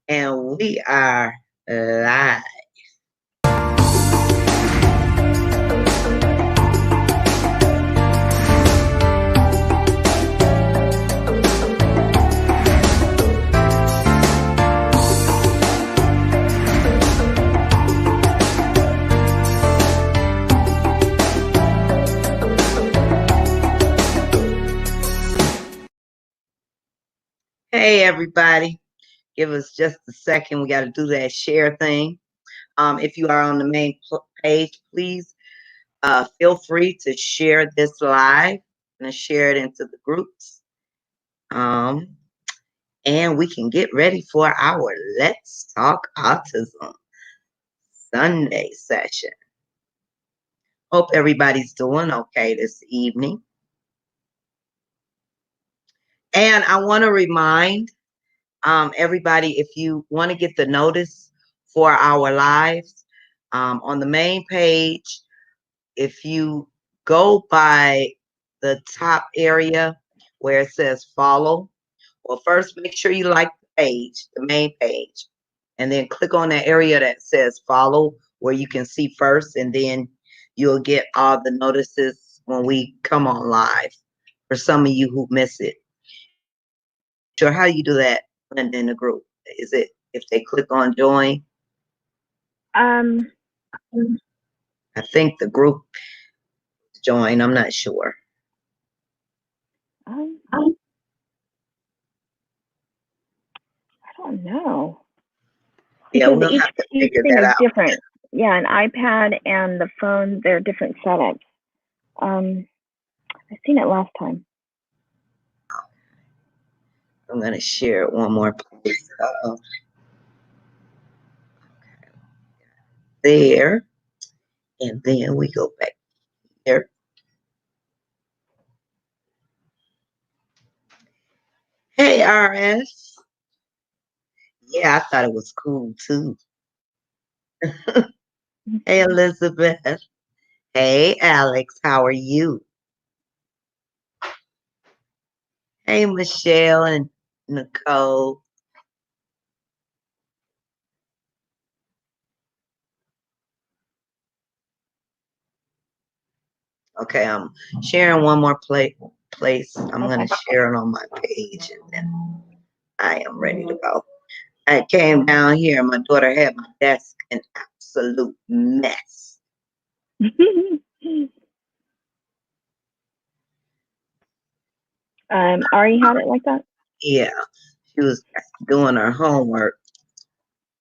And we are live. Hey, everybody. Give us just a second. We got to do that share thing. If you are on the main page, please feel free to share this live and share it into the groups. And we can get ready for our Let's Talk Autism Sunday session. Hope everybody's doing okay this evening. And I want to remind everybody, if you want to get the notice for our lives on the main page, if you go by the top area where it says follow, well, first make sure you like the page, the main page, and then click on that area that says follow, where you can see first, and then you'll get all the notices when we come on live. For some of you who miss it, sure how you do that, Linda, in the group. Is it if they click on join? Um, I think the group join. I'm not sure. I don't know. Yeah, Because we'll each have to each figure thing that is out. different. Yeah, an iPad and the phone, they're different setups. I've seen it last time. I'm gonna share it one more place. There, and then we go back here. Hey, RS. Yeah, I thought it was cool too. Hey, Elizabeth. Hey, Alex. How are you? Hey, Michelle and Nicole. Okay, I'm sharing one more place. I'm Okay. gonna share it on my page, and then I am ready to go. I came down here. My daughter had my desk an absolute mess. Ari had it like that? Yeah, she was doing her homework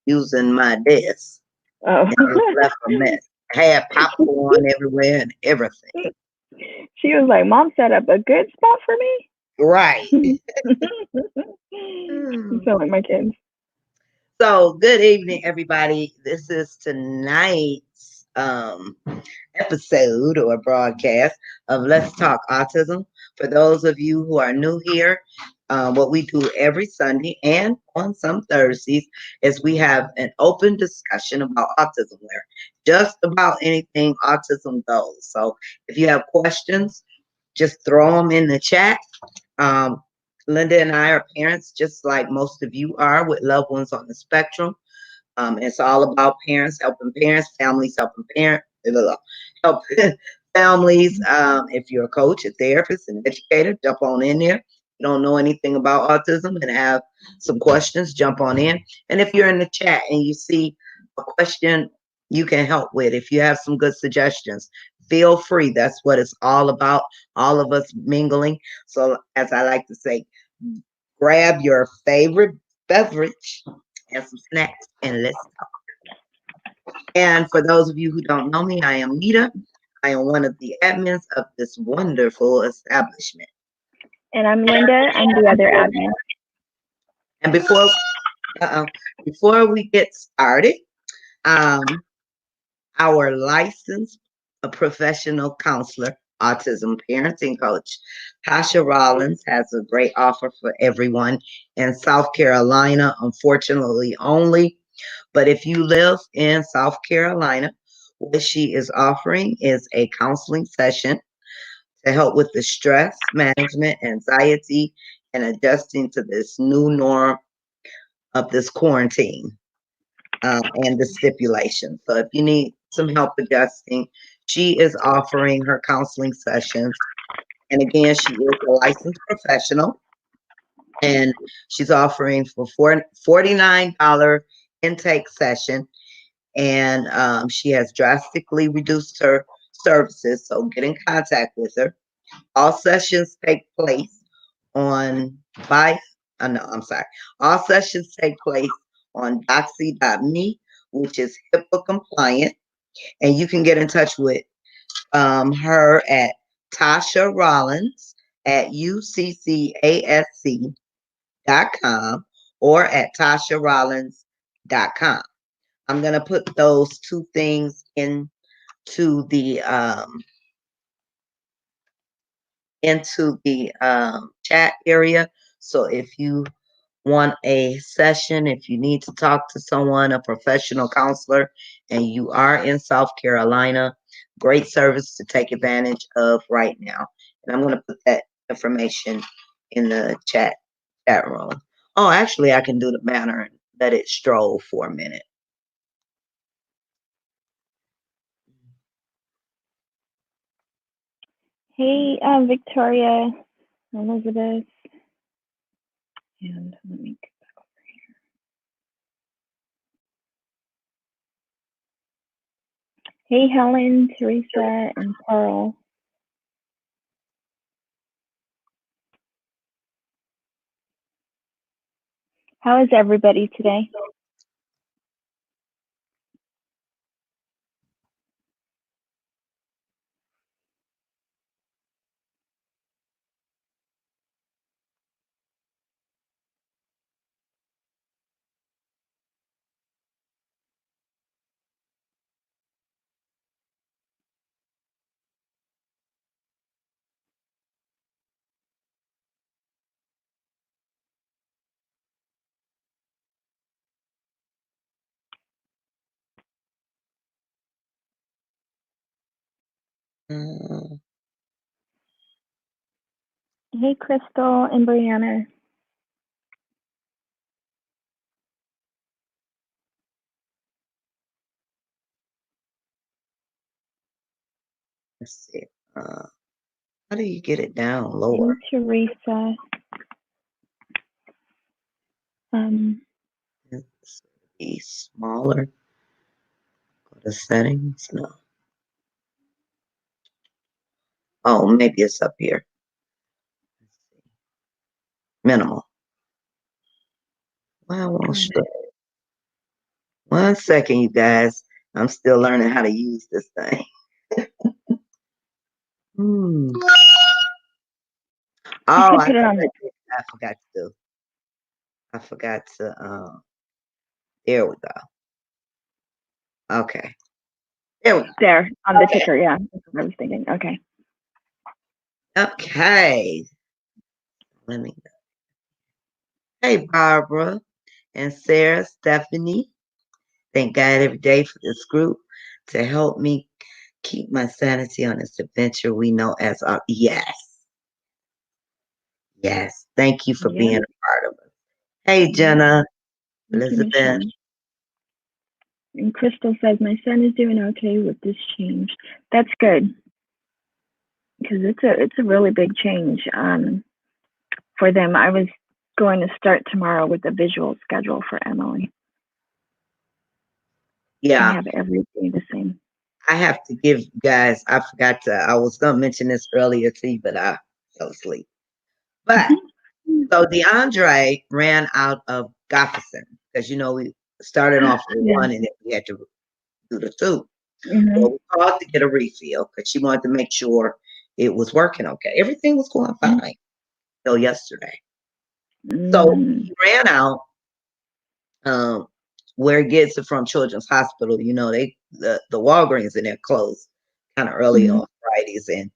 using my desk, Oh. and it left a mess. I had popcorn everywhere and everything. She was like, Mom set up a good spot for Right. me. You sound like my kids. So, good evening, everybody. This is tonight's episode or broadcast of Let's Talk Autism. For those of you who are new here, what we do every Sunday and on some Thursdays is we have an open discussion about autism where just about anything autism goes. So if you have questions, just throw them in the chat. Um, Linda and I are parents, just like most of you are, with loved ones on the spectrum. It's all about parents, families helping parents, help families. If you're a coach, a therapist, an educator, jump on in there. You don't know anything about autism and have some questions, jump on in. And if you're in the chat and you see a question you can help with, if you have some good suggestions, feel free. That's what it's all about. All of us mingling. So, as I like to say, grab your favorite beverage and some snacks and let's talk. And for those of you who don't know me, I am Nita. I am one of the admins of this wonderful establishment. And I'm Linda. I'm the other admin. And before we get started, um, our licensed professional counselor, autism parenting coach, Tasha Rollins, has a great offer for everyone in South Carolina, unfortunately only. But if you live in South Carolina, what she is offering is a counseling session to help with the stress management, anxiety, and adjusting to this new norm of this quarantine and the stipulations. So if you need some help adjusting, she is offering her counseling sessions. And again, she is a licensed professional, and she's offering for $49 intake session. And she has drastically reduced her services. So get in contact with her. All sessions take place on by no, I'm sorry. All sessions take place on doxy.me, which is HIPAA compliant. And you can get in touch with her at Tasha Rollins at uccasc.com or at tasharollins.com. I'm going to put those two things into the chat area. So if you want a session, if you need to talk to someone, a professional counselor, and you are in South Carolina, great service to take advantage of right now. And I'm going to put that information in the chat room. Oh, actually, I can do the banner and let it stroll for a minute. Hey, Victoria, Elizabeth, and let me get back over here. Hey, Helen, Teresa, and Carl. How is everybody today? Uh, Hey, Crystal and Brianna. let's see. How do you get it down And lower? Teresa. It's be smaller. Go to settings. No. Oh, maybe it's up here. Minimal. Why won't show? 1 second, you guys. I'm still learning how to use this thing. Hmm. You Oh, could put it on. I forgot to do. I forgot to. There we go. Okay. There we go. There on the Okay. ticker. Yeah, that's what I was thinking. Okay. Okay. Let me. Hey, Barbara and Sarah, Stephanie. Thank God every day for this group to help me keep my sanity on this adventure we know as our. Yes. Yes. Thank you for being Yeah. a part of it. Hey, Jenna, Thank you, Elizabeth. Michelle. And Crystal says my son is doing okay with this change. That's good because it's a really big change for them. I was going to start tomorrow with a visual schedule for Emily. Yeah. I have every day the same. I have to give you guys, I forgot to, I was going to mention this earlier to you, but I fell asleep. But so DeAndre ran out of Gafferson because, we started off with Yeah. one and then we had to do the two. Mm-hmm. So we called to get a refill because she wanted to make sure it was working okay. Everything was going fine till yesterday. So he ran out where he gets it from Children's Hospital. The Walgreens in there closed kind of early on Fridays, and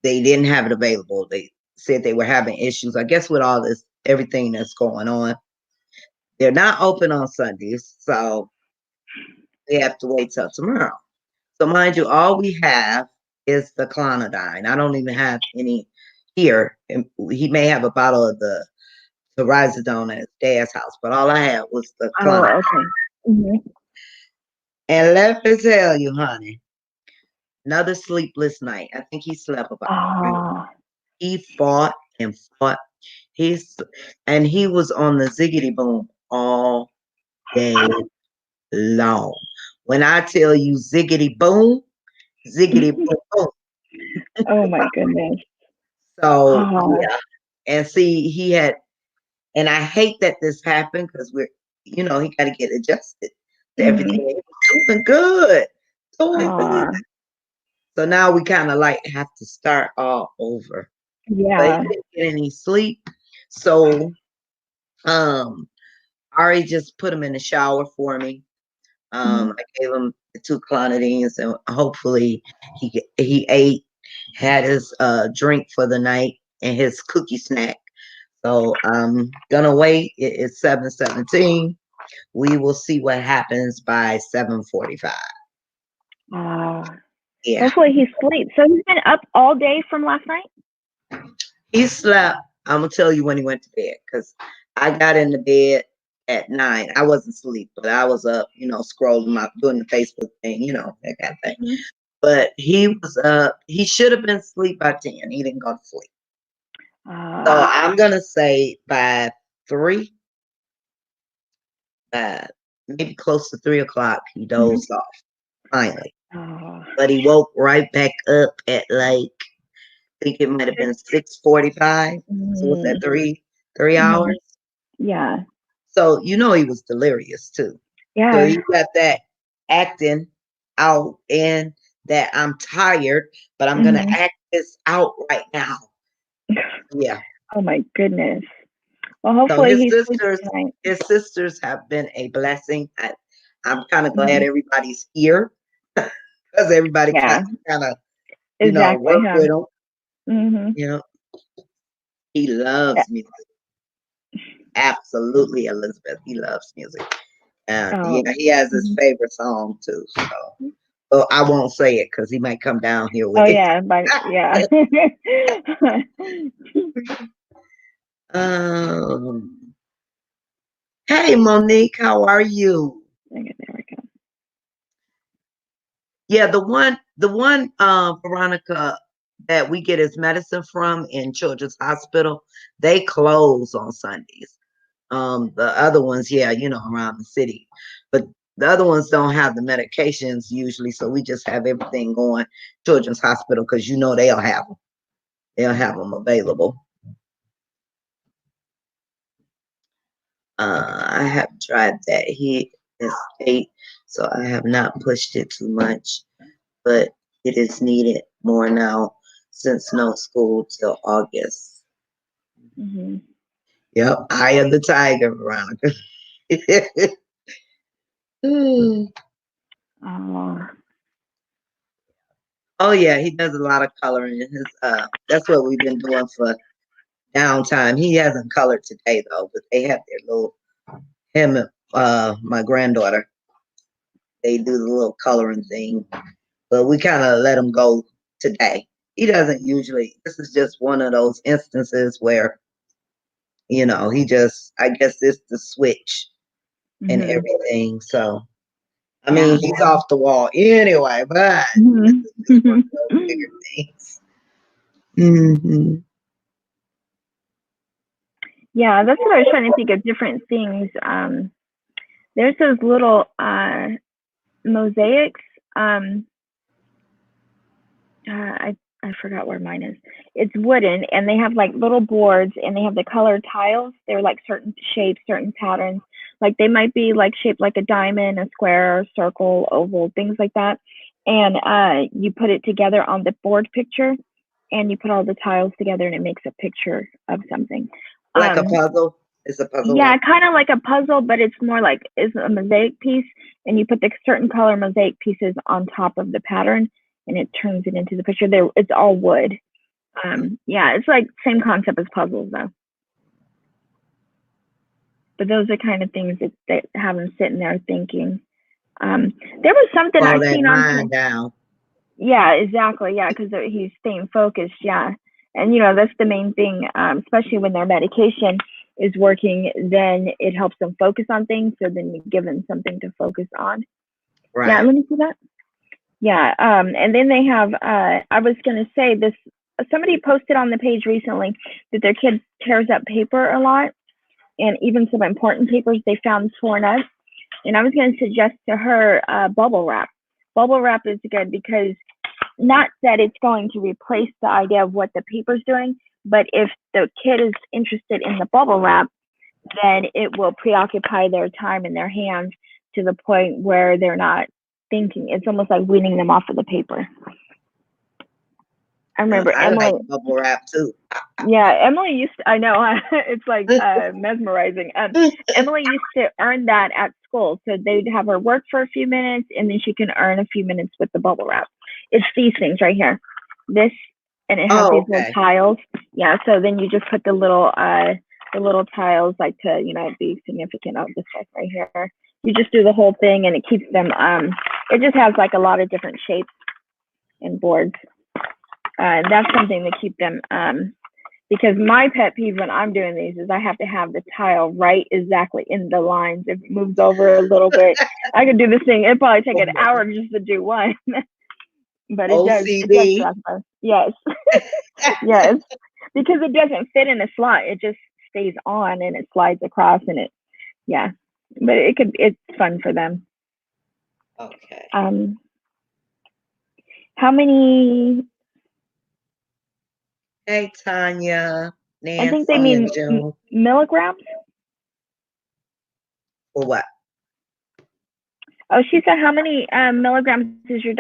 they didn't have it available. They said they were having issues, I guess, with all this everything that's going on. They're not open on Sundays, so we have to wait till tomorrow. So mind you, all we have is the clonidine. I don't even have any here. And he may have a bottle of the the Risodone at his dad's house, but all I had was the Oh, Klonopin. okay. Mhm. And let me tell you, honey, another sleepless night. I think he slept about 3. Ah. He fought and fought. He's and he was on the ziggity boom all day long. When I tell you ziggity boom, boom. Oh my goodness. So Ah. yeah, and see, he had, and I hate that this happened because he got to get adjusted to everything. Mhm. He was doing good, doing good. Ah. So now we kind of like have to start all over. But he Yeah. didn't get any sleep, so um, Ari just put him in the shower for me. Mhm. I gave him the 2 clonidines, and hopefully he ate, had his drink for the night and his cookie snack. So I'm gonna wait. It's 7:17. We will see what happens by 7:45. Ah. Yeah, Hopefully he sleeps. So he's been up all day from last night? he slept. I'm gonna tell you when he went to bed because I got into bed at 9. I wasn't asleep, but I was up, scrolling my doing the Facebook thing, that kind of thing. Mhm. But he was up. He should have been asleep by 10. He didn't go to sleep. So Ah. I'm gonna say by 3, maybe close to 3 o'clock, he Mhm. dozed off finally. Ah. But he woke right back up at like, I think it might have been 6:45. So what's that, Mm. 3 Mhm. hours? Yeah. So he was delirious too. So Yeah. he got that acting out and that I'm tired, but I'm gonna Mhm. act this out right now. Yeah. Oh my goodness. Well, So hopefully his he sleeps sisters, tonight. his sisters have been a blessing. I'm kind of glad Mhm. everybody's here because everybody Yeah. kind of, Exactly. work Yeah. with him. Mhm. You know, he Yeah. loves music. Absolutely, Elizabeth. He loves music. Oh. Yeah, he has his Mhm. favorite song too. So, well, I won't say it because he might come down here Oh with it. yeah. But yeah. um, hey, Monique, how are you? Okay, there we go. Yeah, the one, Veronica, that we get his medicine from in Children's Hospital, they close on Sundays. The other ones, yeah, around the city, but the other ones don't have the medications usually, so we just have everything going Children's Hospital because they'll have them. They'll have them available. I have tried that. He is 8, so I have not pushed it too much, but it is needed more now since no school till August. Mhm. Yep, Eye of the Tiger, Veronica. Mm. Oh. Oh yeah, he does a lot of coloring. That's what we've been doing for downtime. He hasn't colored today though, but they have their little him and my granddaughter. They do the little coloring thing, but we kind of let him go today. He doesn't usually. This is just one of those instances where he just. I guess it's the switch and Mhm. everything. So I mean, Yeah. he's off the wall anyway, but this Mhm. is just one of those bigger things. Hmm. Yeah, that's what I was trying to think of different things. There's those little mosaics. Um, I forgot where mine is. It's wooden, and they have like little boards, and they have the colored tiles. They're like certain shapes, certain patterns. Like they might be like shaped like a diamond, a square, circle, oval, things like that. And you put it together on the board picture, and you put all the tiles together, and it makes a picture of something. Like a Um, puzzle. It's a puzzle yeah, like. kind of like a puzzle, but it's more like it's a mosaic piece, and you put the certain color mosaic pieces on top of the pattern, and it turns it into the picture. There, it's all wood. Yeah, it's like same concept as puzzles though. But those are kind of things that have them sitting there thinking. There was something Slow I that seen on here. mind down. Yeah, exactly. Yeah, because he's staying focused. Yeah, and that's the main thing, especially when they're medication. is working, then it helps them focus on things. So then you give them something to focus on. Yeah, Right. let me see that. Yeah, and then they have, I was going to say this, somebody posted on the page recently that their kid tears up paper a lot, and even some important papers they found torn up. And I was going to suggest to her bubble wrap. Bubble wrap is good because not that it's going to replace the idea of what the paper's doing, but if the kid is interested in the bubble wrap, then it will preoccupy their time and their hands to the point where they're not thinking. It's almost like weaning them off of the paper. I remember I like Emily. bubble wrap too. Yeah, Emily used to, I know, it's like mesmerizing. Emily used to earn that at school. So they'd have her work for a few minutes and then she can earn a few minutes with the bubble wrap. It's these things right here. This, and it has Oh, these little okay. tiles. Yeah, so then you just put the little tiles like to, be significant of this stuff right here. You just do the whole thing and it keeps them, it just has like a lot of different shapes and boards. That's something to keep them, because my pet peeve when I'm doing these is I have to have the tile right exactly in the lines. If it moves over a little bit, I could do this thing. It'd probably take an hour just to do one, but it does. It does OCD. fast. Yes, yes, because it doesn't fit in a slot. It just stays on and it slides across and it, yeah. But it's fun for them. Okay. How many? Hey, Tanya, I think they Nancy, and mean June. milligrams. For what? Oh, she said how many milligrams is your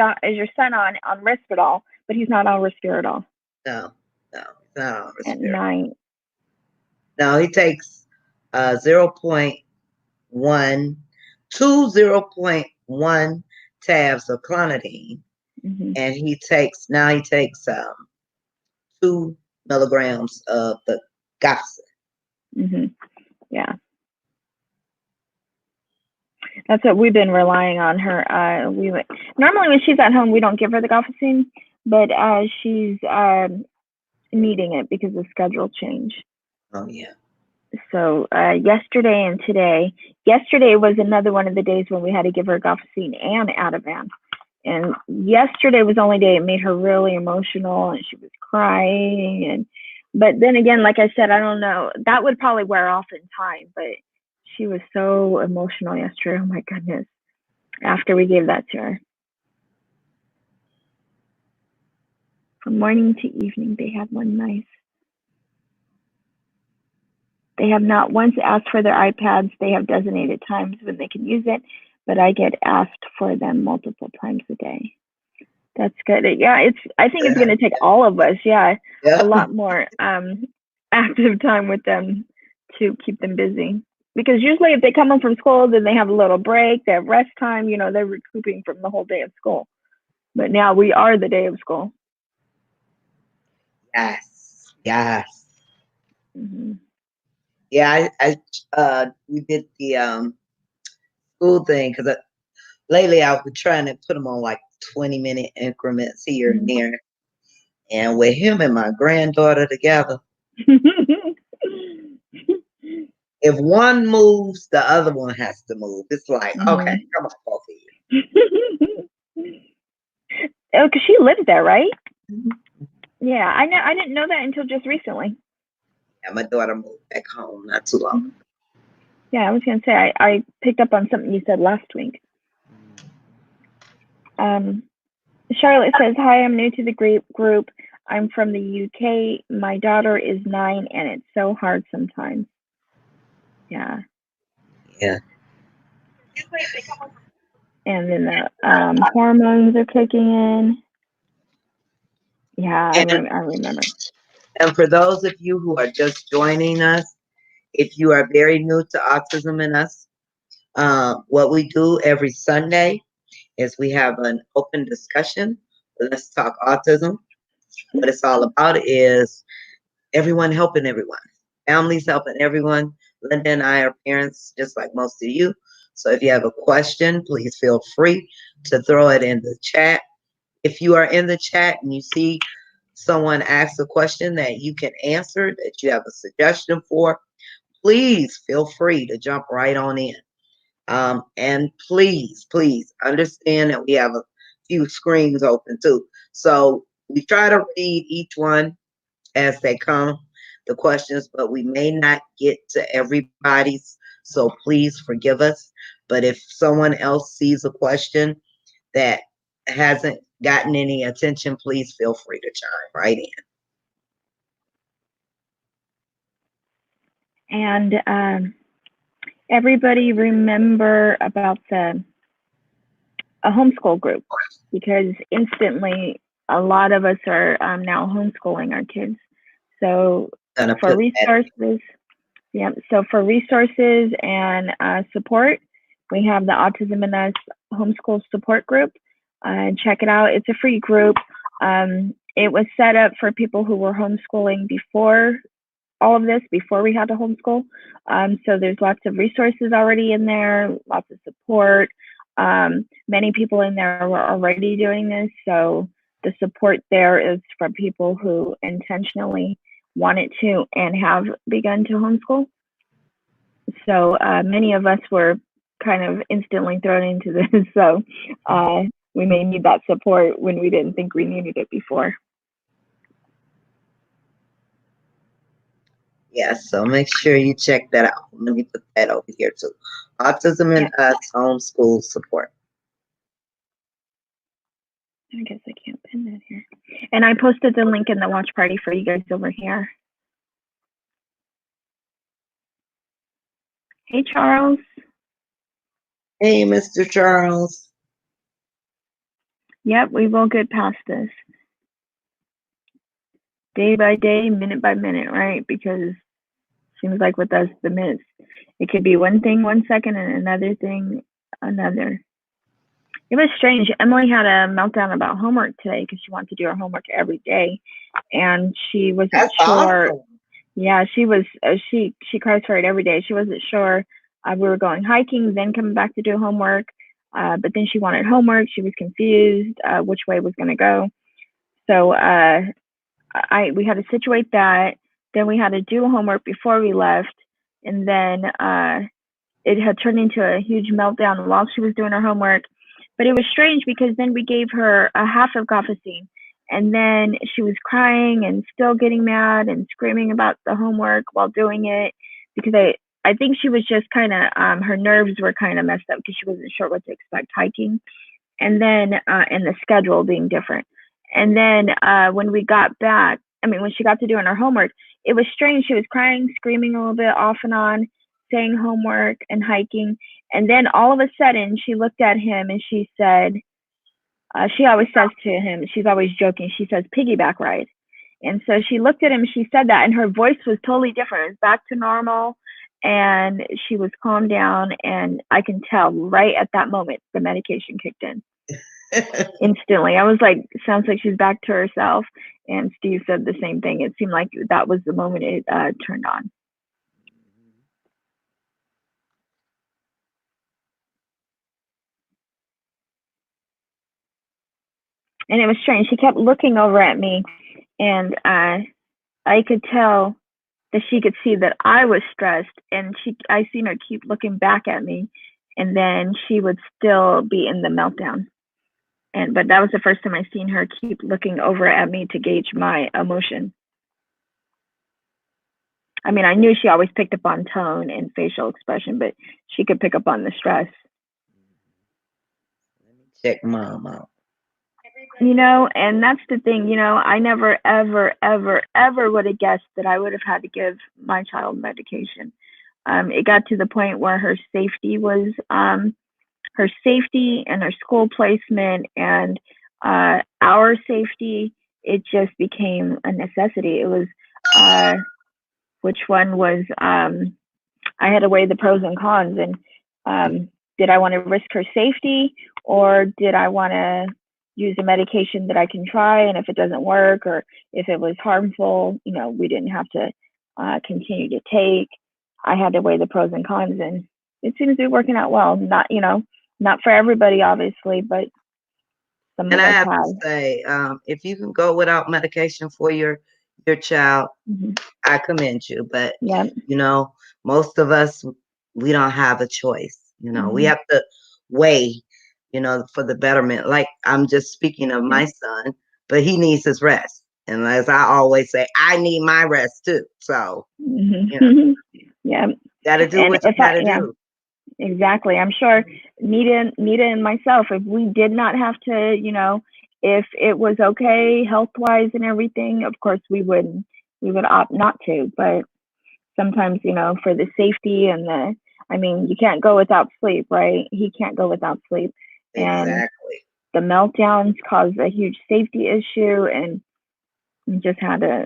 son on Risperdal, but he's not on Risperdal No, no, no, at Respira. 9. No, he takes 0.1, 0.1 tabs of clonidine, Mm-hmm. and he takes 2 milligrams of the gossip. Mm-hmm. Yeah, that's what we've been relying on her. Normally when she's at home, we don't give her the Gofacine, but she's needing it because the schedule change. Oh yeah. So yesterday and today, yesterday was another one of the days when we had to give her Gofacine and Ativan. And yesterday was the only day it made her really emotional and she was crying. But then again, like I said, I don't know. That would probably wear off in time, but she was so emotional yesterday. Oh my goodness. After we gave that to her. From morning to evening, they have one nice. They have not once asked for their iPads. They have designated times when they can use it, but I get asked for them multiple times a day. That's good. Yeah, I think it's going to take all of us, a Yeah. lot more active time with them to keep them busy. Because usually if they come home from school, then they have a little break, they have rest time, they're recouping from the whole day of school. But now we are the day of school. Yes. Yes. Mm-hmm. Yeah. We did the school thing because lately I've been trying to put them on like 20-minute increments here and Mm-hmm. there. And with him and my granddaughter together, if one moves, the other one has to move. It's like, okay, Mm-hmm. come on, both of Oh, because she lives there, right? you. Yeah, I know. I didn't know that until just recently. Yeah, my daughter moved back home not too long. Mm-hmm. Yeah, I was gonna say I picked up on something you said last week. Charlotte says, "Hi, I'm new to the group. I'm from the UK. My daughter is 9, and it's so hard sometimes." Yeah, Yeah. and then the hormones are kicking in. Yeah, I And, remember. and for those of you who are just joining us, if you are very new to Autism and Us, what we do every Sunday is we have an open discussion. Let's talk autism. What it's all about is everyone helping everyone, families helping everyone. Linda and I are parents, just like most of you. So if you have a question, please feel free to throw it in the chat. If you are in the chat and you see someone ask a question that you can answer, that you have a suggestion for, please feel free to jump right on in. And please understand that we have a few screens open too. So we try to read each one as they come, the questions, but we may not get to everybody's. So please forgive us. But if someone else sees a question that hasn't gotten any attention, please feel free to chime right in. And everybody remember about the a homeschool group, because instantly a lot of us are now homeschooling our kids. So Gonna for put that. resources, yeah. So for resources and support, we have the Autism and Us homeschool support group. Check it out. It's a free group. It was set up for people who were homeschooling before all of this, before we had to homeschool. So there's lots of resources already in there, lots of support. Many people in there were already doing this. So the support there is from people who intentionally wanted to and have begun to homeschool. So many of us were kind of instantly thrown into this. So we may need that support when we didn't think we needed it before. Yes, so make sure you check that out. Let me put that over here too. Autism Yeah. and Us homeschool support. I guess I can't pin that here. And I posted the link in the watch party for you guys over here. Hey, Charles. Hey, Mr. Charles. Yep, we will get past this. Day by day, minute by minute, right? Because it seems like with us, the minutes, it could be one thing 1 second and another thing another. It was strange. Emily had a meltdown about homework today because she wanted to do her homework every day, and she wasn't That's sure. awesome. Yeah, she was. She cries for it every day. She wasn't sure. We were going hiking, then coming back to do homework. But then she wanted homework. She was confused which way it was going to go. So we had to situate that. Then we had to do homework before we left, and then it had turned into a huge meltdown while she was doing her homework. But it was strange because then we gave her a half of gofacine, and then she was crying and still getting mad and screaming about the homework while doing it, because I think she was just kind of her nerves were kind of messed up because she wasn't sure what to expect hiking, and then and the schedule being different. And then when we got back, I mean, when she got to doing her homework, it was strange. She was crying, screaming a little bit off and on, saying homework and hiking. And then all of a sudden, she looked at him and she said, she always says to him, she's always joking, she says, piggyback ride. And so she looked at him, she said that, and her voice was totally different. It was back to normal, and she was calmed down. And I can tell right at that moment, the medication kicked in instantly. I was like, sounds like she's back to herself. And Steve said the same thing. It seemed like that was the moment it turned on. And it was strange. She kept looking over at me, and I could tell that she could see that I was stressed, and I seen her keep looking back at me, and then she would still be in the meltdown. But that was the first time I seen her keep looking over at me to gauge my emotion. I mean, I knew she always picked up on tone and facial expression, but she could pick up on the stress. Let me check mom out. And that's the thing, I never, ever, ever, ever would have guessed that I would have had to give my child medication. It got to the point where her safety was, her safety and her school placement and our safety, it just became a necessity. It was, which one was, I had to weigh the pros and cons, and did I want to risk her safety, or did I want to use a medication that I can try, and if it doesn't work or if it was harmful, we didn't have to continue to take. I had to weigh the pros and cons, and it seems to be working out well. Not for everybody, obviously, but some And of I us have to have. say, if you can go without medication for your child, Mm-hmm. I commend you. But Yeah. you know, most of us, we don't have a choice. We Mhm. have to weigh, for the betterment. Like I'm just speaking of Yeah. my son, but he needs his rest. And as I always say, I need my rest too. So, you know, Mhm. Yeah. got to do And what if you got I to yeah, do. exactly. I'm sure Nita and myself, if we did not have to, if it was okay health wise and everything, of course we would opt not to. But sometimes, for the safety and I mean, you can't go without sleep, right? He can't go without sleep. And Exactly. the meltdowns caused a huge safety issue, and we just had to,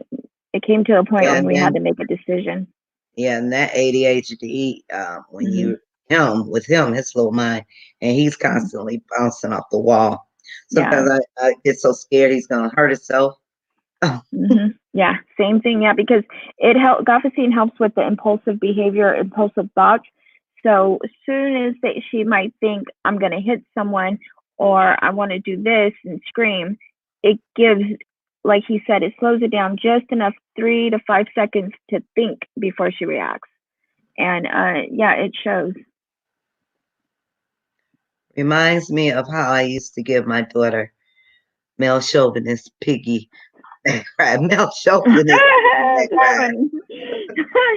it came to a point Yeah, when and we had then to make a decision. yeah, and that ADHD, when Hmm. you his little mind, and he's Hmm. constantly bouncing off the wall. Yeah. Sometimes I get so scared he's gonna hurt himself. Yeah, same thing. Yeah, because Gofacine helps with the impulsive behavior, impulsive thoughts. So as soon as she might think I'm going to hit someone or I want to do this and scream, it gives, like he said, it slows it down just enough 3 to 5 seconds to think before she reacts. And yeah, it shows. Reminds me of how I used to give my daughter male chauvinist piggy that cry, male chauvinist piggy that That's cry. funny.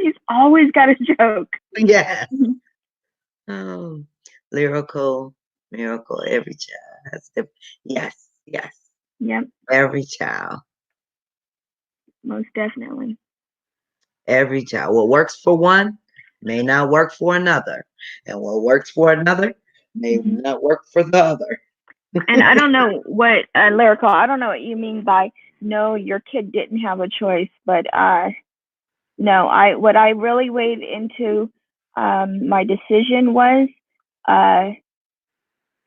He's always got a joke. Yes. Oh, lyrical, miracle, every child has different. Yes, yes, Yep, every child, most definitely. every child. What works for one may not work for another, and what works for another may Mhm. not work for the other. And I don't know what lyrical. I don't know what you mean by no. Your kid didn't have a choice, but no. What I really weighed into my decision was uh,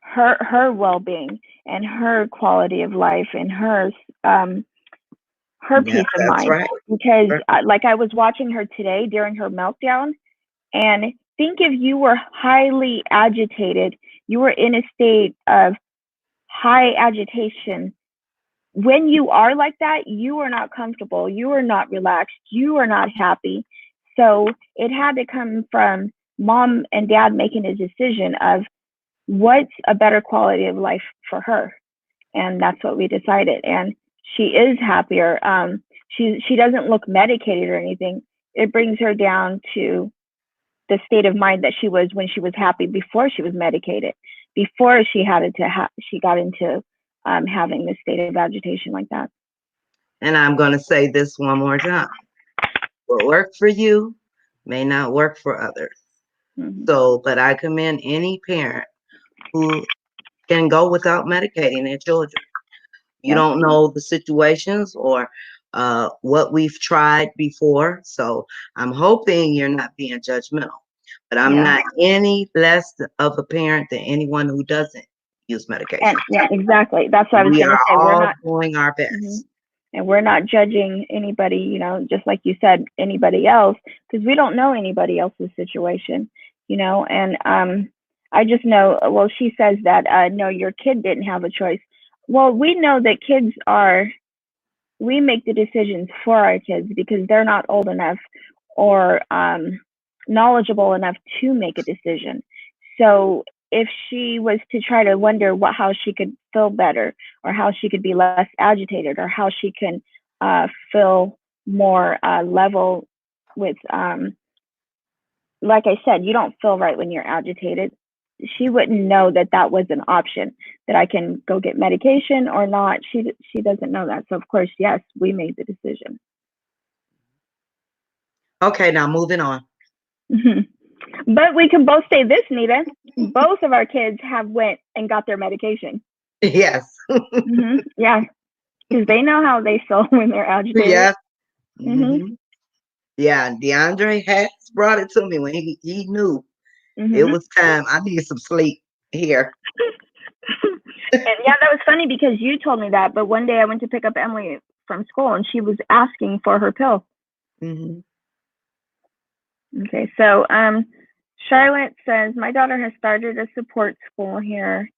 her well being and her quality of life and um, her Yeah, peace of that's mind. right. Because like I was watching her today during her meltdown, and think if you were highly agitated, you were in a state of high agitation. When you are like that, you are not comfortable, you are not relaxed, you are not happy. So it had to come from mom and dad making a decision of what's a better quality of life for her. And that's what we decided. And she is happier. She doesn't look medicated or anything. It brings her down to the state of mind that she was when she was happy before she was medicated, before she got into having this state of agitation like that. And I'm going to say this one more time. What worked for you may not work for others. Hmm. So, but I commend any parent who can go without medicating their children. You Yep. don't know the situations or what we've tried before. So I'm hoping you're not being judgmental, but I'm Yeah. not any less of a parent than anyone who doesn't use medication. And yeah, exactly. That's what I was We going to are say. We're all not. doing our Mhm. best. And we're not judging anybody, just like you said, anybody else, because we don't know anybody else's situation, And I just know. Well, she says that no, your kid didn't have a choice. Well, we know that we make the decisions for our kids because they're not old enough or knowledgeable enough to make a decision. So if she was to try to wonder how she could feel better or how she could be less agitated or how she can feel more level with, like I said, you don't feel right when you're agitated. She wouldn't know that that was an option, that I can go get medication or not. She doesn't know that. So of course, yes, we made the decision. Okay, now moving on. But we can both say this, Nita. Both of our kids have went and got their medication. Yes. Yeah, because they know how they feel when they're agitated. Yes. Hmm. Yeah, DeAndre has brought it to me when he knew it Hmm. was time. I need some sleep here. And yeah, that was funny because you told me that. But one day I went to pick up Emily from school, and she was asking for her pill. Hmm. Okay, so Charlotte says my daughter has started a support school here,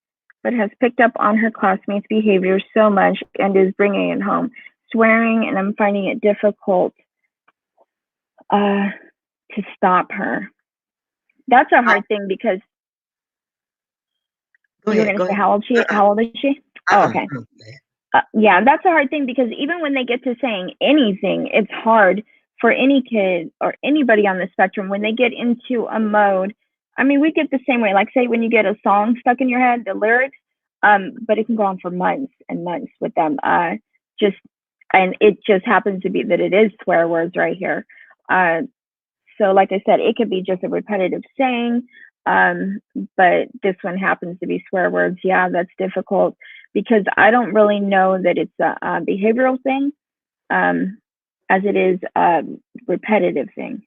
but has picked up on her classmates' behavior so much and is bringing it home, swearing, and I'm finding it difficult. Uh, to stop her. That's a I, hard thing because go you were ahead. going to Go say ahead. how old she? Uh-uh, How old is she? Oh, uh-uh, okay. uh-uh. Yeah, that's a hard thing because even when they get to saying anything, it's hard for any kid or anybody on the spectrum when they get into a mode. I mean, we get the same way. Like, say, when you get a song stuck in your head, the lyrics, but it can go on for months and months with them. Just and it just happens to be that it is swear words right here. Uh, so, like I said, it could be just a repetitive saying, um, but this one happens to be swear words. Yeah, that's difficult because I don't really know that it's a behavioral thing um, as it is a repetitive thing.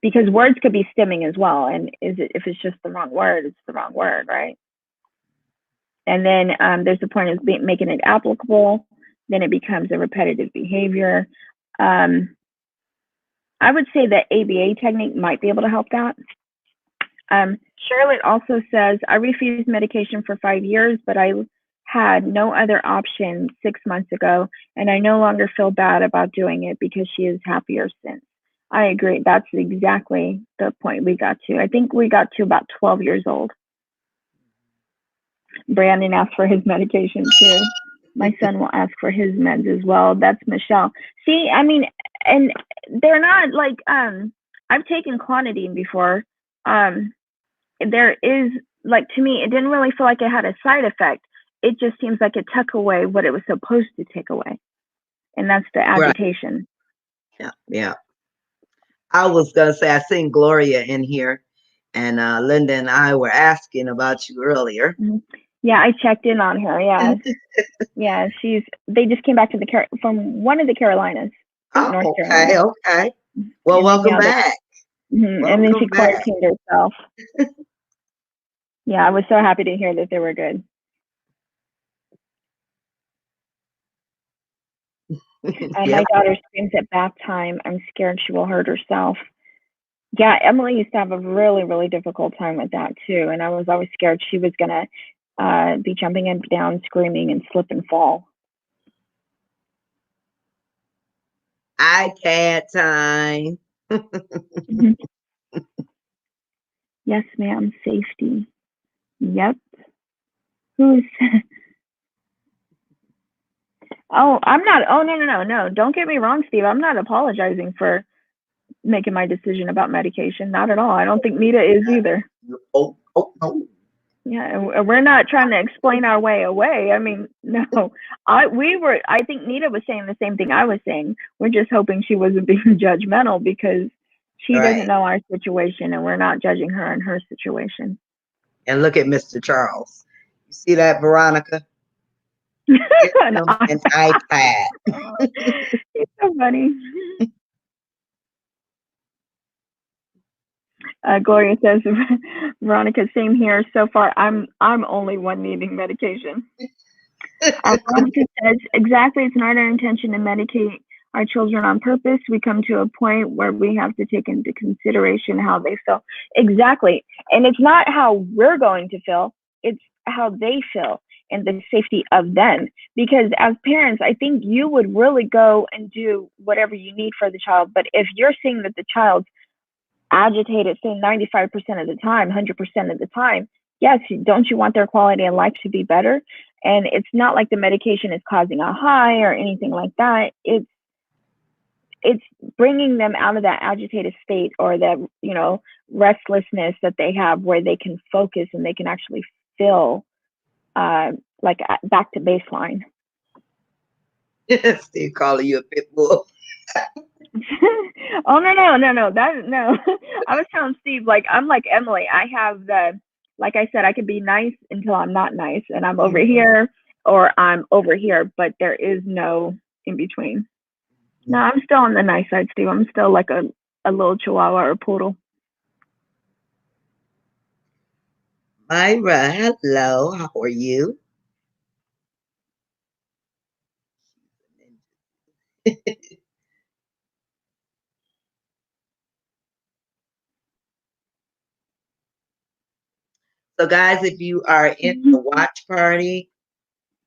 Because words could be stimming as well, and if it's just the wrong word, it's the wrong word, right? And then there's the point of making it applicable. Then it becomes a repetitive behavior. Um, I would say that ABA technique might be able to help that. Charlotte also says, I refused medication for 5 years, but I had no other option 6 months ago, and I no longer feel bad about doing it because she is happier since. I agree. That's exactly the point we got to. I think we got to about 12 years old. Brandon asked for his medication too. My son will ask for his meds as well. That's Michelle. See, I mean, and they're not like I've taken clonidine before. Um there is like to me it didn't really feel like it had a side effect. It just seems like it took away what it was supposed to take away. And that's the Right. agitation. Yeah. Yeah. I was gonna say I seen Gloria in here, and Linda and I were asking about you earlier. Mm-hmm. Yeah, I checked in on her. Yeah. Yeah, they just came back to from one of the Carolinas. I think Oh, North okay, Carolina. okay. Well, And then welcome yeah, back. and then she Welcome back. quarantined herself. Yeah, I was so happy to hear that they were good. Yeah. My daughter screams at bath time. I'm scared she will hurt herself. Yeah, Emily used to have a really, really difficult time with that too. And I was always scared she was going to be jumping up and down, screaming, and slip and fall. iPad time. Mhm. Yes, ma'am. Safety. Yep. Who's. Oh, I'm not. Oh, no, no, no, no. Don't get me wrong, Steve. I'm not apologizing for making my decision about medication. Not at all. I don't think Nita is either. Oh, oh, oh. Yeah, and we're not trying to explain our way away. I mean, no. I think Nita was saying the same thing I was saying. We're just hoping she wasn't being judgmental because she doesn't Right. know our situation and we're not judging her and her situation. And look at Mr. Charles. You see that, Veronica? Get And him an iPad. it's so funny. Gloria says, Veronica, same here. So far, I'm only one needing medication. Veronica says, exactly, it's not our intention to medicate our children on purpose. We come to a point where we have to take into consideration how they feel. Exactly. And it's not how we're going to feel, it's how they feel and the safety of them. Because as parents, I think you would really go and do whatever you need for the child. But if you're seeing that the child's agitated, say 95% of the time, 100% of the time, yes, don't you want their quality of life to be better? And it's not like the medication is causing a high or anything like that. It's bringing them out of that agitated state or that restlessness that they have, where they can focus and they can actually feel like back to baseline. Still calling you a pit bull. Oh, no, that no. I was telling Steve, like, I'm like Emily. I have like I said, I can be nice until I'm not nice, and I'm over here or I'm over here, but there is no in between. No, I'm still on the nice side, Steve. I'm still like a little chihuahua or poodle. Myra, hello. How are you? So, guys, if you are in the watch party,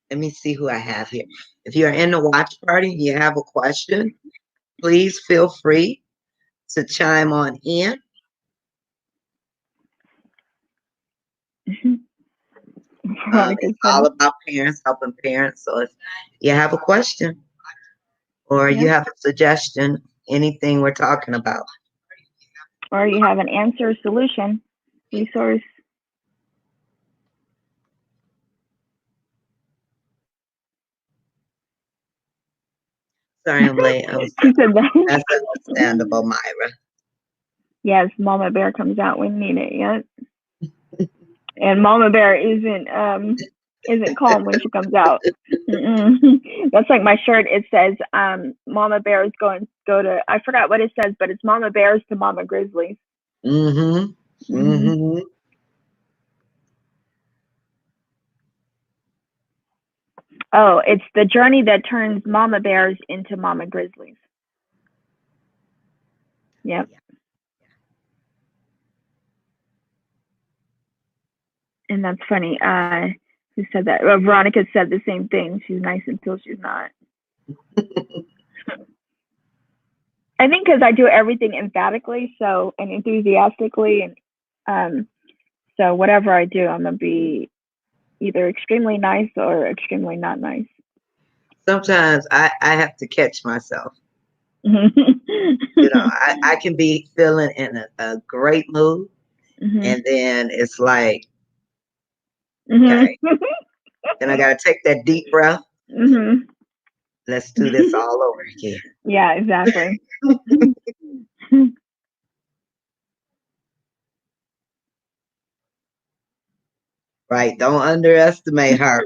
let me see who I have here. If you're in the watch party and you have a question, please feel free to chime on in. Veronica It's said, all about parents helping parents. So if you have a question or you yeah. have a suggestion, anything we're talking about. Or you have an answer, solution, resource. Sorry, I'm late. She said That's that. understandable, Myra. Yes, Mama Bear comes out when needed. Yep. And Mama Bear isn't calm when she comes out. That's like my shirt. It says Mama Bear is go to, I forgot what it says, but it's Mama Bears to Mama Grizzlies. Mm-hmm. Mm-hmm. Mm-hmm. Oh, it's the journey that turns Mama Bears into Mama Grizzlies. Yep. And that's funny. Who said that? Well, Veronica said the same thing. She's nice until she's not. I think because I do everything emphatically, so and enthusiastically, and so whatever I do, I'm gonna be either extremely nice or extremely not nice. Sometimes I have to catch myself. Mm-hmm. I can be feeling in a great mood, and then it's like, okay, Mm-hmm. then I got to take that deep breath. Mm-hmm. Let's do this all over again. Yeah, exactly. Right? Don't underestimate her.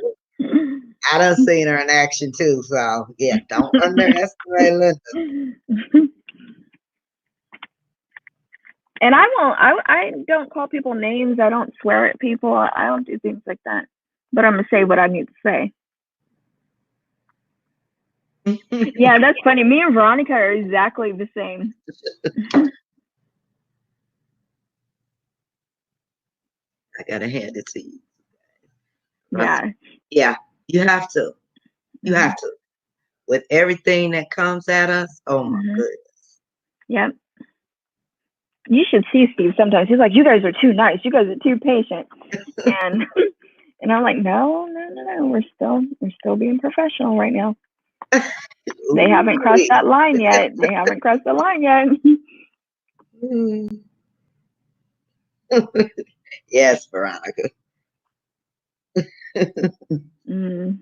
I done seen her in action too, so yeah, don't underestimate Linda. And I won't. I don't call people names. I don't swear at people. I don't do things like that. But I'm gonna say what I need to say. Yeah, that's funny. Me and Veronica are exactly the same. I gotta hand it to you. Yeah. Yeah, you have to. You Mm-hmm. have to. With everything that comes at us, oh my Mm-hmm. goodness. Yep. You should see Steve sometimes. He's like, "You guys are too nice. You guys are too patient." And and I'm like, "No, no, no, no. We're still being professional right now. They haven't crossed Ooh-wee. that line yet. They haven't crossed the line yet." Mm. Yes, Veronica. Mm.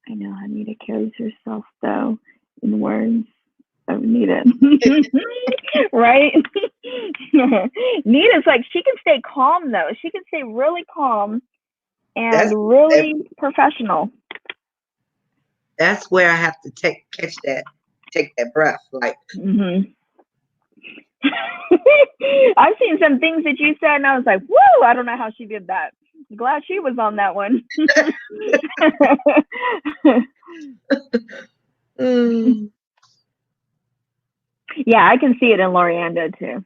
I know how Nita carries herself though, in words of Nita. Right? Nita's like she can stay calm though. She can stay really calm and That's really professional. that's where I have to take that breath. Like, Hmm. I've seen some things that you said, and I was like, "Whoa!" I don't know how she did that. I'm glad she was on that one. mm, Yeah, I can see it in Lorianda too.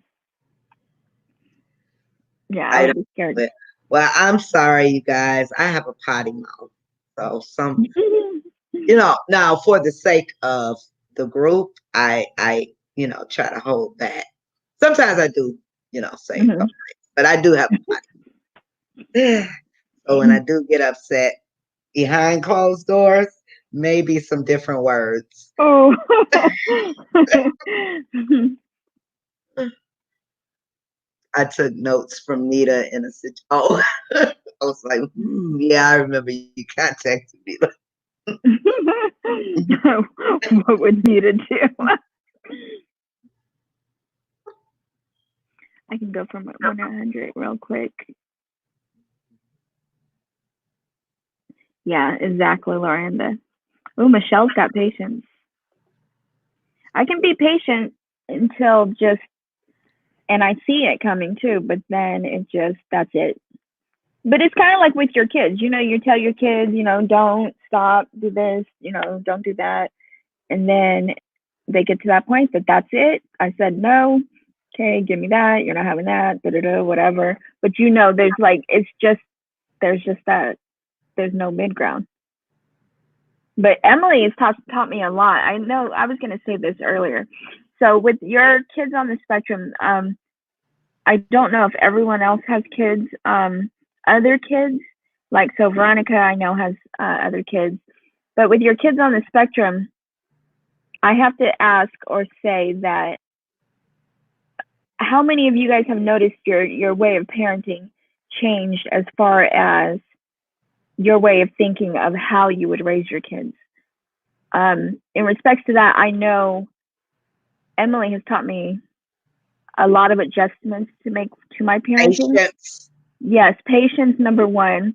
Yeah, I I would don't. be scared. But, well, I'm sorry, you guys. I have a potty mouth, so now for the sake of the group, I try to hold back. Sometimes I do, say a couple Hmm. things, but I do have a potty. So when I do get upset behind closed doors, maybe some different words. Oh. I took notes from Nita in a situation. Oh, I was like, yeah, I remember you contacted me. What would need to do? I can go from 100 real quick. Yeah, exactly, Loranda. Oh, Michelle's got patience. I can be patient until just, and I see it coming too, but then that's it. But it's kind of like with your kids. You tell your kids, don't stop, do this, don't do that. And then they get to that point that that's it. I said no. Okay, give me that. You're not having that. Da da da. Whatever. But there's like there's just that. There's no mid ground. But Emily has taught me a lot. I know I was going to say this earlier. So with your kids on the spectrum, I don't know if everyone else has kids, other kids. Like, so Veronica, I know, has other kids. But with your kids on the spectrum, I have to ask or say that how many of you guys have noticed your way of parenting changed as far as your way of thinking of how you would raise your kids? In respects to that, I know Emily has taught me a lot of adjustments to make to my parenting. Patience. Yes, patience, number one.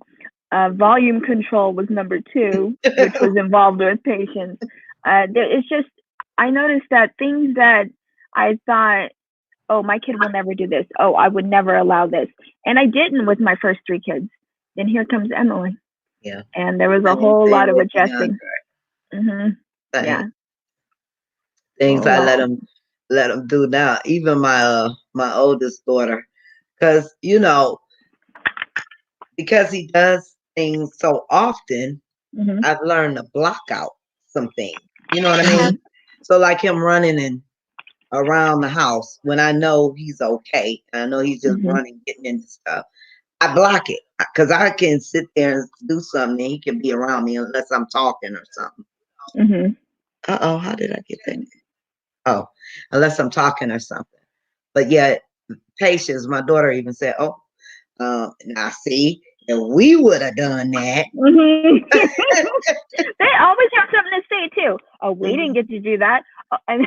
Volume control was number two, which was involved with patience. It's just, I noticed that things that I thought, oh, my kid will never do this. Oh, I would never allow this. And I didn't with my first three kids. Then here comes Emily. Yeah. And there was a Same whole thing lot of with adjusting. DeAndre. Yeah, Same a things whole I lot. let him do now. Even my oldest daughter, because because he does things so often, Hmm. I've learned to block out some things. You know what I mean? Hmm. So like him running and around the house when I know he's okay, and I know he's just Hmm. running, getting into stuff. I block it because I can sit there and do something and he can be around me unless I'm talking or something. Hmm. Uh-oh, how did I get that? Oh, unless I'm talking or something. But yet, patience, my daughter even said, oh, now see, if we would have done that. Hmm. They always have something to say too. Oh, we didn't Mhm. get to do that. And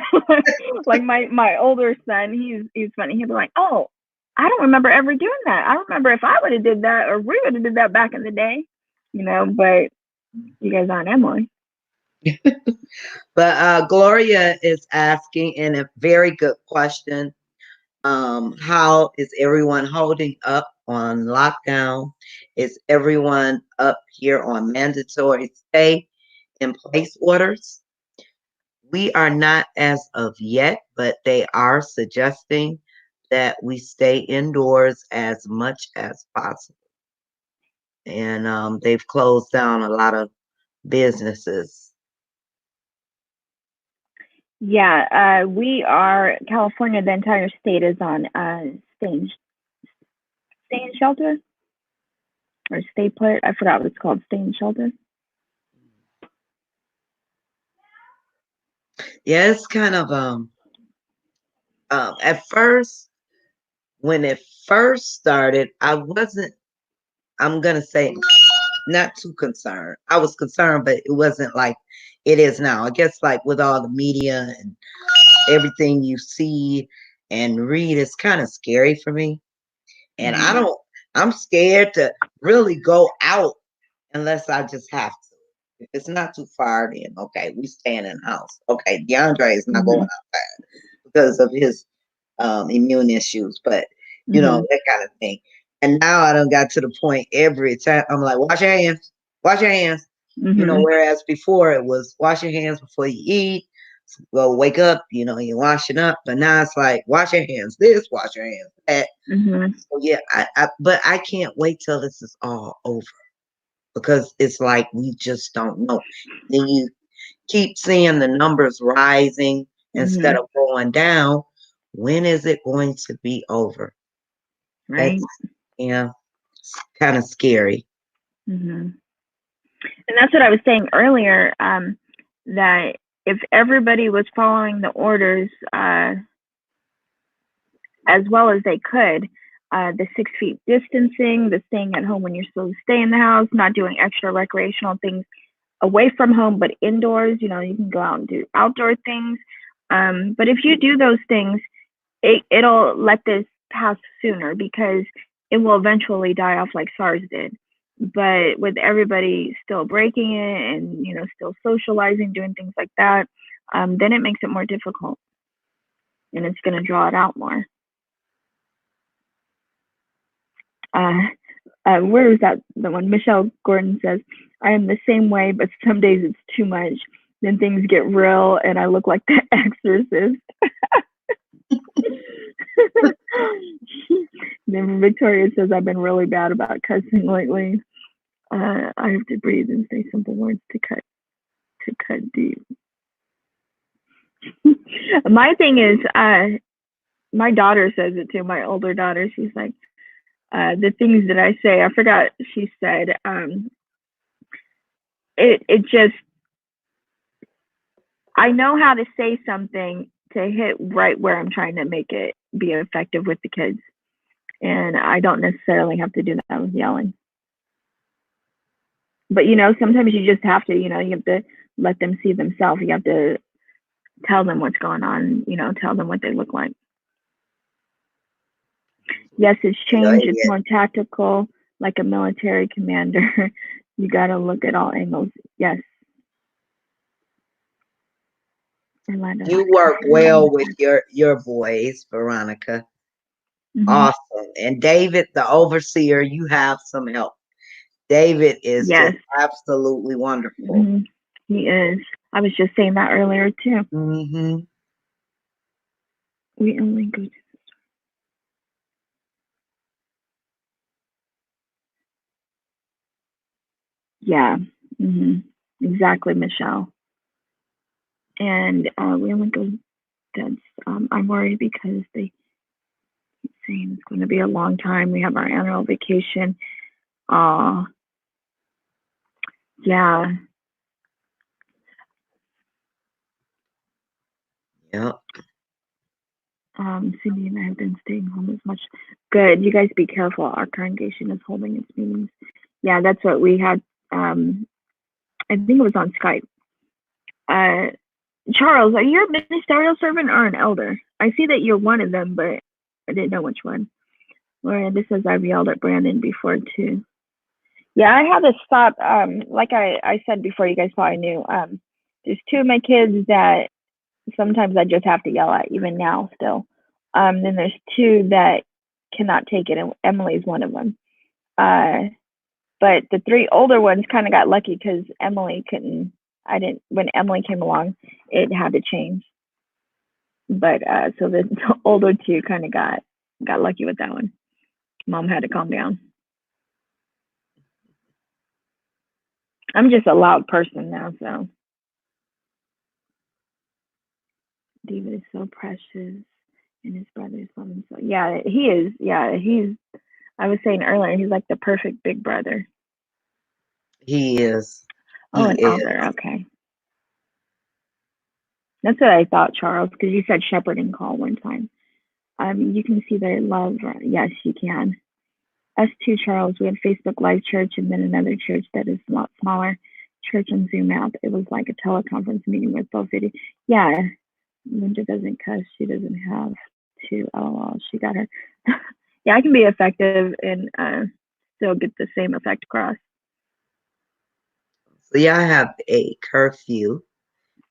like my older son, he's funny. He'll be like, "Oh, I don't remember ever doing that. I remember if I would have did that or we would have did that back in the day, you know." But you guys aren't Emily. But Gloria is asking, and a very good question. How is everyone holding up on lockdown? Is everyone up here on mandatory stay in place orders? We are not as of yet, but they are suggesting that we stay indoors as much as possible. And they've closed down a lot of businesses. Yeah, we are California. The entire state is on stay in shelter or stay put. I forgot what it's called. Stay in shelter. Yeah, it's kind of at first when it first started, I wasn't. I'm gonna say not too concerned. I was concerned, but it wasn't like it is now. I guess like with all the media and everything you see and read, it's kind of scary for me. And I Hmm. don't. I'm scared to really go out unless I just have to. If it's not too far, then okay, we staying in the house. Okay, DeAndre is not going Hmm. outside because of his immune issues, but Hmm. that kind of thing. And now I don't got to the point every time I'm like, wash your hands. Hmm. Whereas before it was wash your hands before you eat, well, wake up, you're washing up. But now it's like wash your hands, this, wash your hands, that. Hmm. So yeah, but I can't wait till this is all over because it's like we just don't know. Then you keep seeing the numbers rising instead Hmm. of going down. When is it going to be over? That's Right. yeah, kind of scary. Hmm. And that's what I was saying earlier. That if everybody was following the orders as well as they could, the 6 feet distancing, the staying at home when you're supposed to stay in the house, not doing extra recreational things away from home but indoors. You can go out and do outdoor things. But if you do those things, it'll let this pass sooner because it will eventually die off like SARS did. But with everybody still breaking it and still socializing, doing things like that, then it makes it more difficult and it's going to draw it out more. Uh, where is that? The one Michelle Gordon says, "I am the same way, but some days it's too much. Then things get real, and I look like the exorcist." Then Victoria says, "I've been really bad about cussing lately. I have to breathe and say simple words to cut." to cut deep. My thing is, my daughter says it too. My older daughter, she's like, the things that I say. I forgot. She said, it just. I know how to say something to hit right where I'm trying to make it be effective with the kids, and I don't necessarily have to do that with yelling. But sometimes you just have to. You have to let them see themselves. You have to tell them what's going on. Tell them what they look like. Yes, it's Go changed. It's ahead. more tactical, like a military commander. You got to look at all angles. Yes, Orlando. You work well with your boys, Veronica. Mm-hmm. Awesome. And David, the overseer, you have some help. David is Yes, just absolutely wonderful. mm-hmm. He is. I was just saying that earlier too. Hmm. We only go to, yeah, hmm exactly, Michelle. And we only go. That's I'm worried because they keep saying it's going to be a long time. We have our annual vacation. Uh, yeah. Yep. Cindy and I have been staying home as much. Good. You guys be careful. Our congregation is holding its meetings. Yeah, that's what we had. I think it was on Skype. Uh, Charles, are you a ministerial servant or an elder? I see that you're one of them, but I didn't know which one. Lauren, this says I've yelled at Brandon before too. Yeah, I had to stop. Like I said before, you guys probably knew. There's two of my kids that sometimes I just have to yell at, even now still. Then there's two that cannot take it, and Emily's one of them. Uh, but the three older ones kind of got lucky because Emily couldn't. I didn't. When Emily came along, it had to change. But so the older two kind of got lucky with that one. Mom had to calm down. I'm just a loud person now, so David is so precious, and his brothers love him so. Yeah, he is. Yeah, he's. I was saying earlier, he's like the perfect big brother. He is. Oh, He an is. elder. Okay, that's what I thought, Charles, because you said shepherding call one time. You can see their love. Yes, you can. Us too, Charles. We had Facebook Live Church and then another church that is a lot smaller. Church on Zoom app. It was like a teleconference meeting with both video. Yeah, Linda doesn't cuss. She doesn't have to. Oh, she got her. Yeah, I can be effective and still get the same effect across. So y'all have a curfew,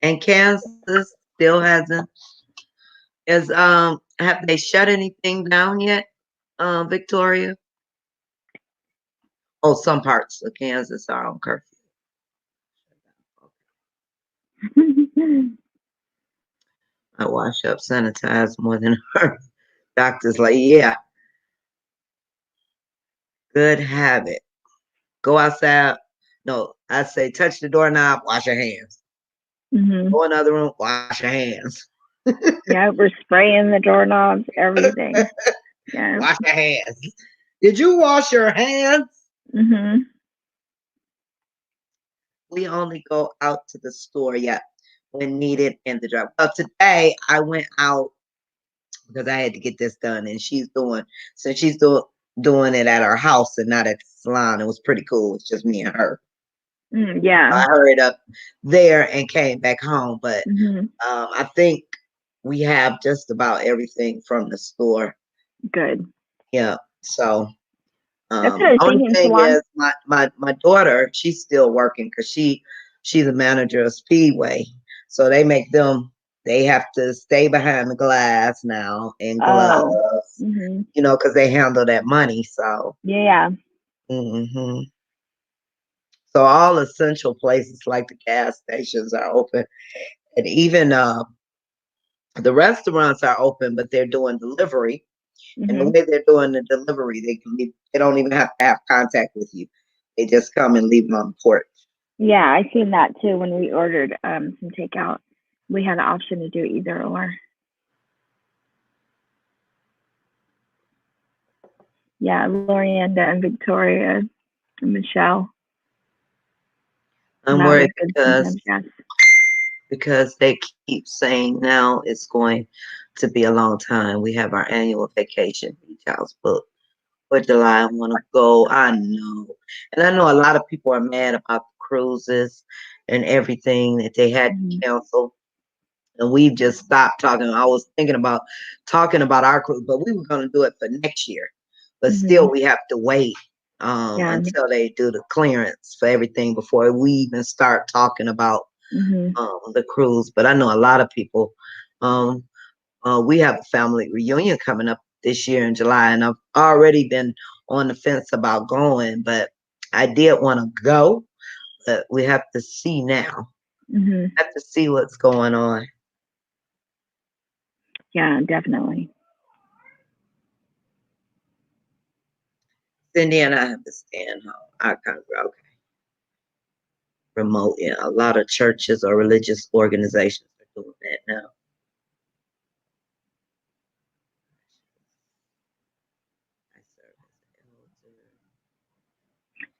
and Kansas still hasn't. Is have they shut anything down yet? Victoria. Oh, some parts of Kansas are on curfew. I wash up, sanitize more than her. Doctor's like, yeah, good habit. Go outside. No, I say touch the doorknob, wash your hands. hmm Go in another room, wash your hands. Yeah, we're spraying the doorknobs, everything. Yeah. Wash your hands. Did you wash your hands? hmm We only go out to the store, yeah, when needed in the drug. Well, today I went out because I had to get this done, and she's doing it at her house and not at the salon. It was pretty cool. It's just me and her. Yeah. I hurried up there and came back home, but hmm I think we have just about everything from the store. Good. Yeah. So That's what I was only thinking. thing Salon. is my daughter, she's still working because she's a manager of Speedway. So they have to stay behind the glass now in Oh. gloves, hmm because they handle that money. So Yeah. hmm so all essential places like the gas stations are open. And even the restaurants are open, but they're doing delivery. And the hmm way they're doing the delivery, they don't even have to have contact with you. They just come and leave them on the porch. Yeah, I seen that too when we ordered some takeout. We had the option to do either or. Yeah, Lorienda and Victoria and Michelle. I'm Loud worried is good sometimes, yes. because they keep saying now it's going to be a long time. We have our annual vacation beach house booked for July. I want to go. I know, and I know a lot of people are mad about the cruises and everything that they had to Hmm. cancel. And we just stopped talking. I was thinking about talking about our cruise, but we were going to do it for next year. But Hmm. still, we have to wait Yeah. until they do the clearance for everything before we even start talking about Hmm. the cruise. But I know a lot of people. Um, we have a family reunion coming up this year in July, and I've already been on the fence about going, but I did want to go, but we have to see now. Hmm. Have to see what's going on. Yeah, definitely. Cindy and I have to stay in home. I kind of okay. Remote, yeah. A lot of churches or religious organizations are doing that now. I serve as an elder.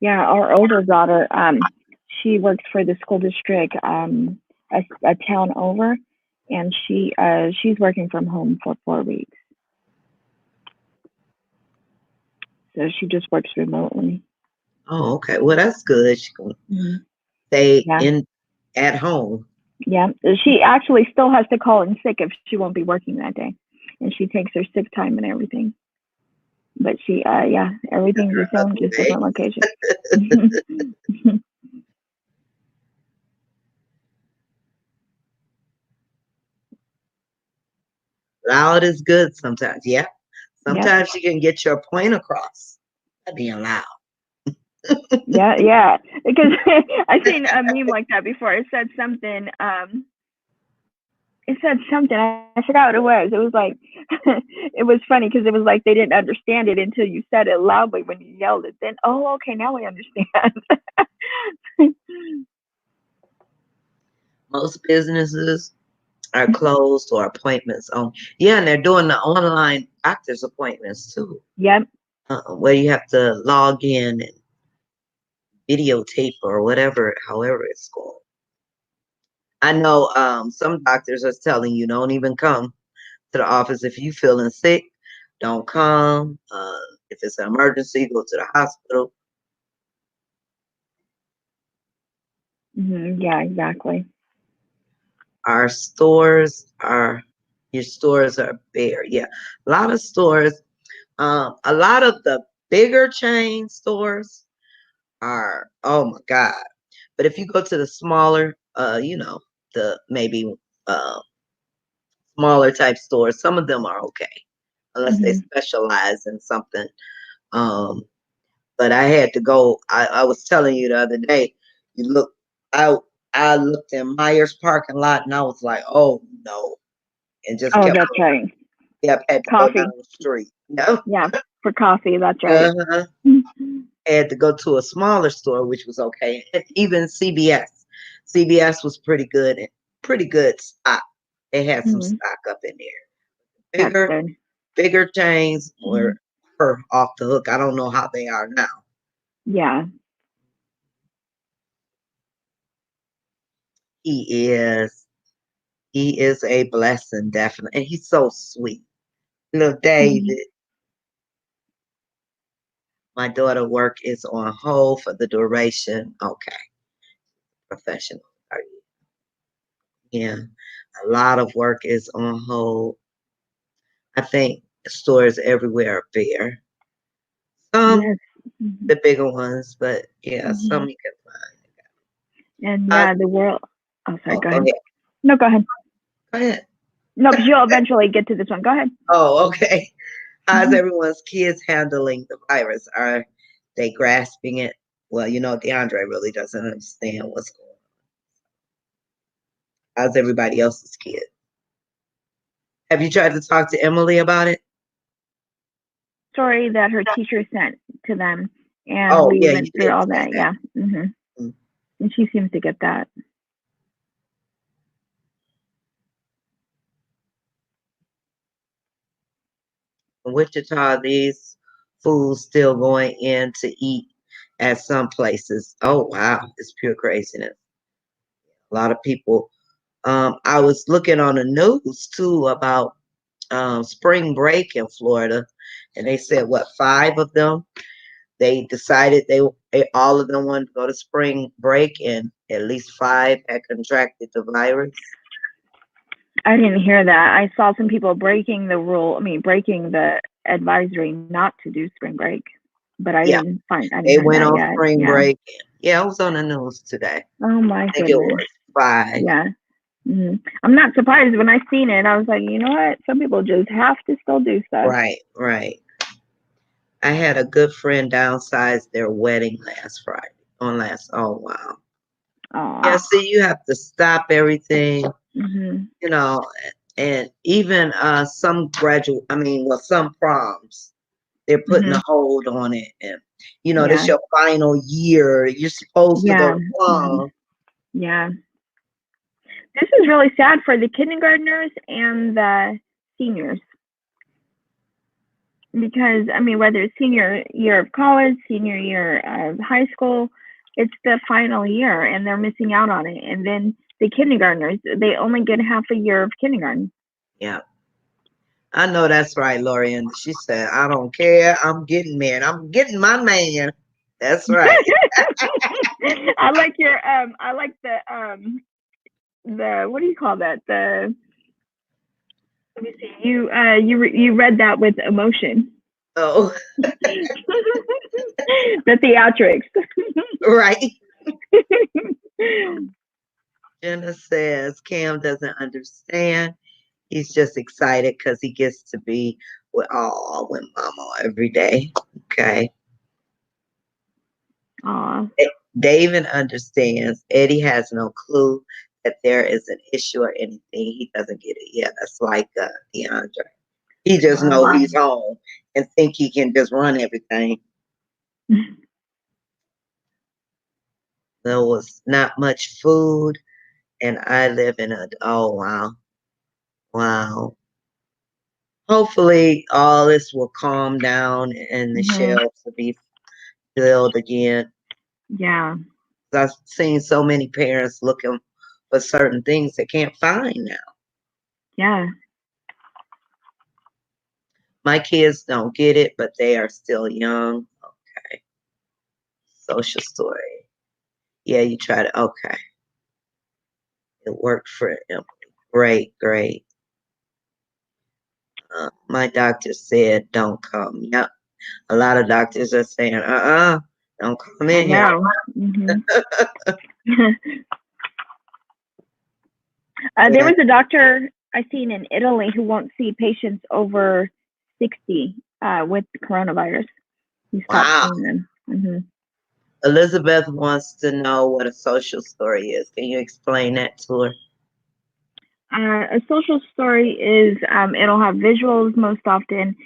Yeah, our older daughter, she works for the school district, a town over, and she's working from home for 4 weeks. So she just works remotely. Oh, okay. Well, that's good. She can Hmm. stay Yeah, in at home. yeah. She actually still has to call in sick if she won't be working that day, and she takes her sick time and everything. But she, yeah, everything's the Other same, just way. different location. Loud is good sometimes. Yeah. Yep. Sometimes you can get your point across by being loud. Yeah, yeah. Because I seen a meme like that before. It said something. I forgot what it was. It was like it was funny because it was like they didn't understand it until you said it loudly when you yelled it. Then, oh, okay, now we understand. Most businesses are closed or appointments on. Yeah, and they're doing the online doctor's appointments too, Yep. where you have to log in and videotape or whatever, however it's called. I know some doctors are telling you don't even come to the office if you feeling sick. Don't come. If it's an emergency, go to the hospital. Hmm. Yeah, exactly. Our stores are your stores are bare. Yeah, a lot of stores. A lot of the bigger chain stores are, oh my God. But if you go to the smaller, the maybe uh, smaller type stores, some of them are okay, unless they Hmm. specialize in something. Um, but I had to go. I was telling you the other day, you look out, I looked in Myers parking lot and I was like, oh no, and just Oh, kept that's going. right. Yep, had to go down Coffee. the street. Yep. Yeah, for coffee. That's right. Uh-huh. Had to go to a smaller store, which was okay. And even CBS. CBS was pretty good and pretty good stock. They had some Hmm. stock up in there. That's Bigger, good. bigger chains Hmm. were off the hook. I don't know how they are now. Yeah. He is. He is a blessing, definitely. And he's so sweet. Little Hmm. David. My daughter work is on hold for the duration. Okay. Professional. Are you? Yeah. A lot of work is on hold. I think stores everywhere are bare. Some Yes. Hmm. the bigger ones, but yeah, Hmm. some you can find. And How's, yeah, the world. Oh, sorry. oh, Go go ahead. ahead. No, go ahead. Go ahead. No, because you'll eventually get to this one. Go ahead. Oh, okay. How's Hmm. everyone's kids handling the virus? Are they grasping it? Well, DeAndre really doesn't understand what's going on. How's everybody else's kid? Have you tried to talk to Emily about it? Story that her teacher sent to them, and Oh, we yeah, you went through did all say that. that. Yeah. Hmm. Mm. and she seems to get that. In Wichita, these foods still going in to eat at some places. Oh wow, it's pure craziness. A lot of people. I was looking on the news too about spring break in Florida, and they said what 5 of them they decided they all of them wanted to go to spring break, and at least 5 had contracted the virus. I didn't hear that. I saw some people breaking the rule. I mean, breaking the advisory not to do spring break, but Yeah, I didn't they hear went that on yet. spring Yeah. break. Yeah, it was on the news today. Oh my I think it goodness. was 5. Yeah. I'm not surprised when I seen it. I was like, you know what? Some people just have to still do stuff. Right, right. I had a good friend downsize their wedding last Friday. On last, oh wow. Yeah, Aw. see, you have to stop everything, Mhm. you know, and even some graduate, I mean, well, some proms, they're putting a Mhm. hold on it. And, this Yeah. your final year. You're supposed to go Yeah. to Mhm. prom. Yeah. This is really sad for the kindergartners and the seniors because I mean, whether it's senior year of college, senior year of high school, it's the final year, and they're missing out on it. And then the kindergartners, they only get half a year of kindergarten. Yeah, I know that's right, Lori. And she said, I don't care. I'm getting married. I'm getting my man. That's right. I like your I like the what do you call that? The let me see. You read that with emotion. Oh, The theatrics. right. Jenna says Cam doesn't understand. He's just excited because he gets to be with mama every day. Okay. Aw. David understands. Eddie has no clue that there is an issue or anything. He doesn't get it yet. That's like DeAndre. He just know Wow. he's home and think he can just run everything. There was not much food, and I live in a oh wow, wow. Hopefully, all this will calm down and the Mhm. shelves will be filled again. Yeah. I've seen so many parents looking for certain things they can't find now. Yeah. My kids don't get it, but they are still young. Okay. Social story. Yeah, you try to. Okay. It worked for him. Great, great. My doctor said don't come. Yep. A lot of doctors are saying, don't come I in here. know. Mhm. There Yeah. was a doctor I seen in Italy who won't see patients over 60 with coronavirus. He stopped Wow. seeing them. Elizabeth wants to know what a social story is. Can you explain that to her? A social story is it'll have visuals most often.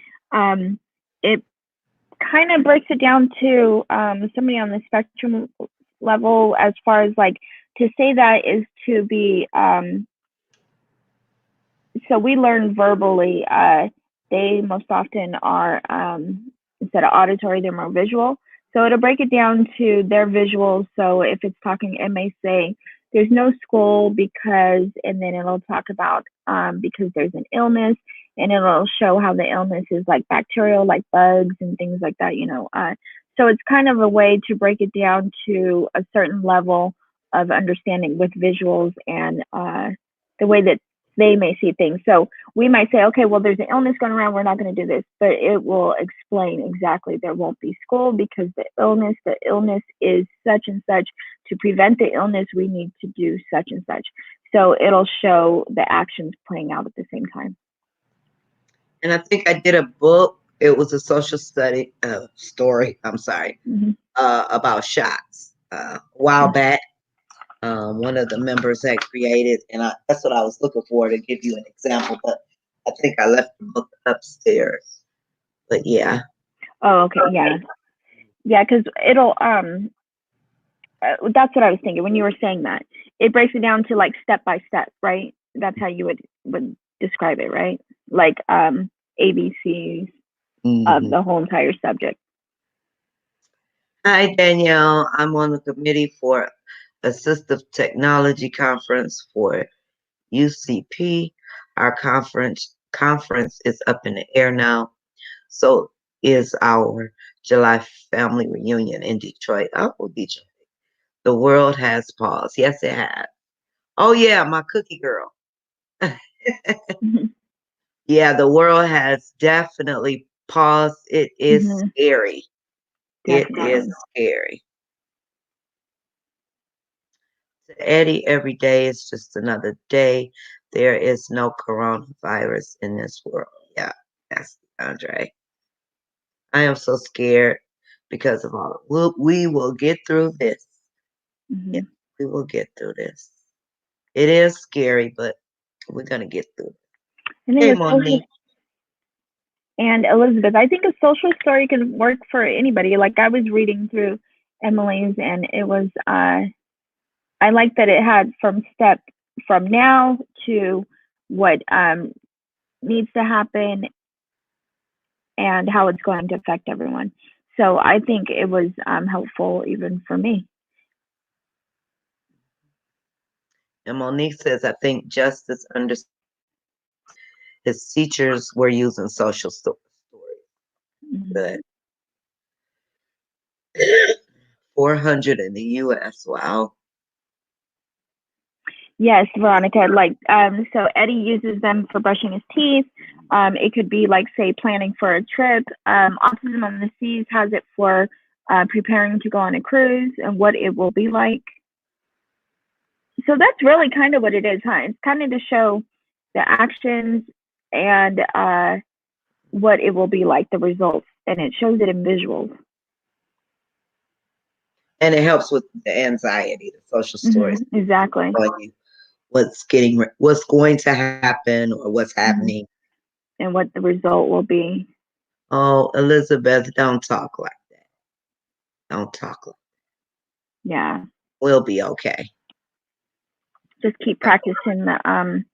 It kind of breaks it down to somebody on the spectrum level as far as like to say that is to be so we learn verbally. They most often are instead of auditory, they're more visual. So it'll break it down to their visuals. So if it's talking, it may say there's no school because, and then it'll talk about because there's an illness, and it'll show how the illness is like bacterial, like bugs and things like that. So it's kind of a way to break it down to a certain level of understanding with visuals and the way that they may see things. So we might say, okay, well, there's an illness going around. We're not going to do this, but it will explain exactly there won't be school because the illness is such and such. To prevent the illness, we need to do such and such. So it'll show the actions playing out at the same time. And I think I did a book. It was a social study story. I'm sorry, Mm-hmm. about shots. A while back, one of the members had created, and that's what I was looking for to give you an example. But I think I left the book upstairs. But yeah, Oh, okay, yeah, yeah, because it'll That's what I was thinking when you were saying that. It breaks it down to like step by step, right? That's how you would describe it, right? Like ABCs of Hmm. the whole entire subject. Hi, Danielle. I'm on the committee for Assistive Technology Conference for UCP. Our conference is up in the air now. So is our July family reunion in Detroit. Oh, Detroit. The world has paused. Yes, it has. Oh yeah, my cookie girl. Hmm. Yeah, the world has definitely paused. It is Hmm. scary. It is Definitely. scary. To Eddie, every day is just another day. There is no coronavirus in this world. Yeah, that's Andre. I am so scared because of all. We will get through this. Yeah, Hmm. we will get through this. It is scary, but we're gonna get through it. I think Hey, a social Monique. and Elizabeth, I think a social story can work for anybody. Like I was reading through Emily's, and it was I like that it had from now to what needs to happen and how it's going to affect everyone. So I think it was helpful even for me. And Monique says, I think Justice understood his teachers were using social stories. Mhm. Good. 400 in the U.S. Wow. Yes, Veronica. Like, so Eddie uses them for brushing his teeth. It could be like, say, planning for a trip. Autism on the Seas has it for preparing to go on a cruise and what it will be like. So that's really kind of what it is, huh? It's kind of to show the actions and what it will be like, the results, and it shows it in visuals. And it helps with the anxiety, the social stories, Exactly. showing you what's going to happen or what's happening. Hmm. And what the result will be. Oh, Elizabeth, don't talk like that. Don't talk like Yeah. we'll be okay. Just keep practicing the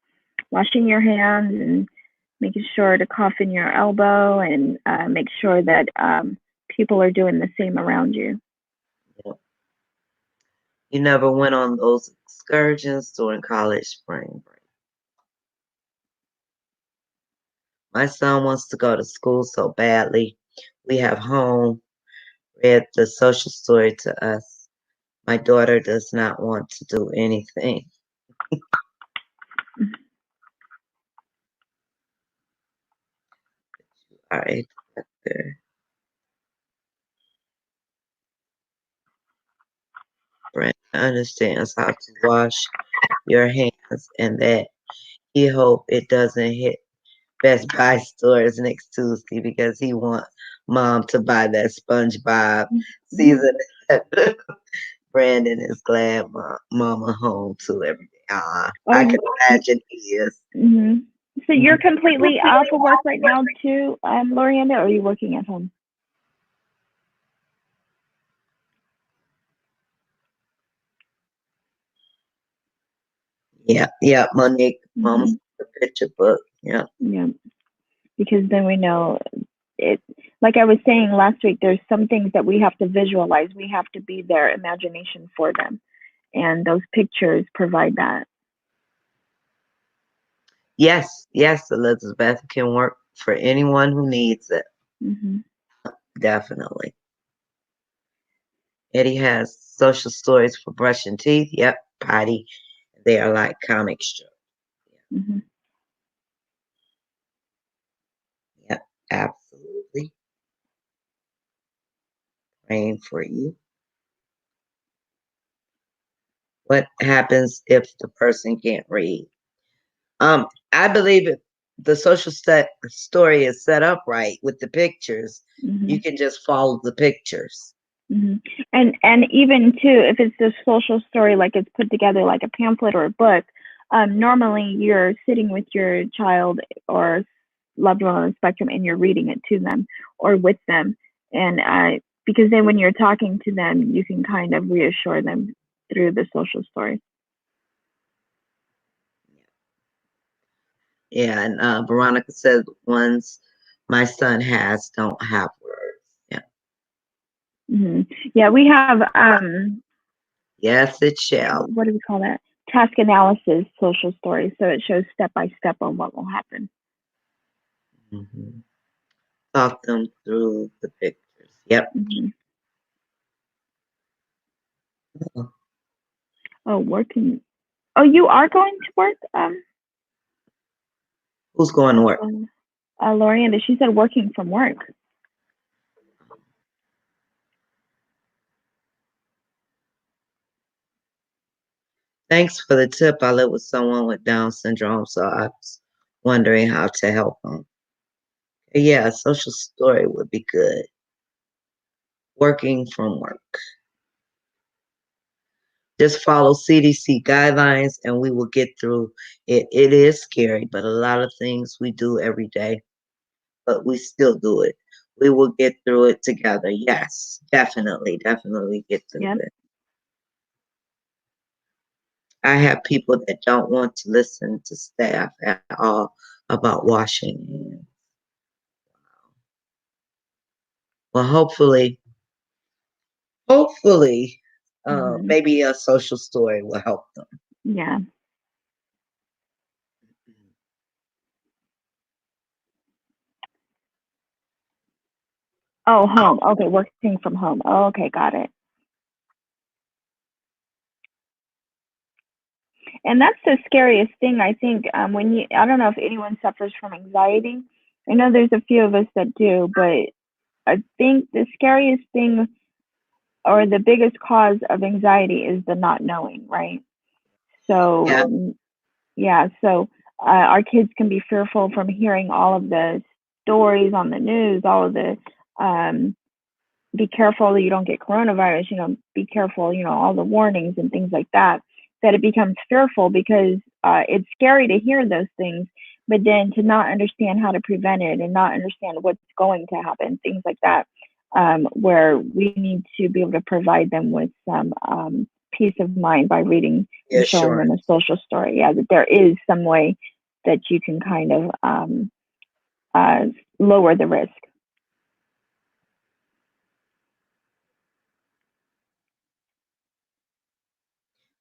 washing your hands and making sure to cough in your elbow and make sure that people are doing the same around you. Yeah. You never went on those excursions during college spring break. My son wants to go to school so badly. We have home read the social story to us. My daughter does not want to do anything. All right. Brent understands how to wash your hands and that he hope it doesn't hit Best Buy stores next Tuesday because he want mom to buy that SpongeBob season. Brandon is glad mama home too every day. Oh, I can imagine he is. mm-hmm. So you're Mhm. completely off of work right now too, Lorianda, or are you working at home? Yeah, yeah, Monique, mom's Hmm. the picture book. Yeah, Yeah, because then we know it. Like I was saying last week, there's some things that we have to visualize. We have to be their imagination for them, and those pictures provide that. yes, yes, Elizabeth can work for anyone who needs it. Hmm. Definitely. Eddie has social stories for brushing teeth. Yep, potty. They are like comic strips. Hmm. Yep, absolutely. Praying for you. What happens if the person can't read? I believe if the social story is set up right with the pictures, Hmm. you can just follow the pictures. Hmm. And even too, if it's a social story, like it's put together like a pamphlet or a book, normally you're sitting with your child or loved one on the spectrum, and you're reading it to them or with them, and because then when you're talking to them, you can kind of reassure them through the social story. Yeah, and Veronica said ones my son has don't have words. Yeah. Hmm. Yeah, we have Yes, it shall. what do we call that? Task analysis social story. So it shows step by step on what will happen. Hmm. Talk them through the pictures. Yep. Hmm. Oh, working. Oh, you are going to work? Who's going to work? Lorianda, she said working from work. Thanks for the tip. I live with someone with Down syndrome, so I was wondering how to help them. Yeah, a social story would be good. Working from work. Just follow CDC guidelines and we will get through it. It is scary, but a lot of things we do every day, but we still do it. We will get through it together. Yes, definitely, definitely get through Yep. it. I have people that don't want to listen to staff at all about washing hands. Well, hopefully, Hmm. maybe a social story will help them. Yeah. Oh, home. Okay, working from home. Oh, okay, got it. And that's the scariest thing, I think. When you, I don't know if anyone suffers from anxiety. I know there's a few of us that do, but I think the scariest thing or the biggest cause of anxiety is the not knowing, right? Yeah, So, yeah, so our kids can be fearful from hearing all of the stories on the news, all of the um, be careful that you don't get coronavirus, be careful, all the warnings and things like that, that it becomes fearful because it's scary to hear those things, but then to not understand how to prevent it and not understand what's going to happen, things like that, where we need to be able to provide them with some peace of mind by reading and showing them a reassurance. social story. Yeah, that there is some way that you can kind of uh, lower the risk.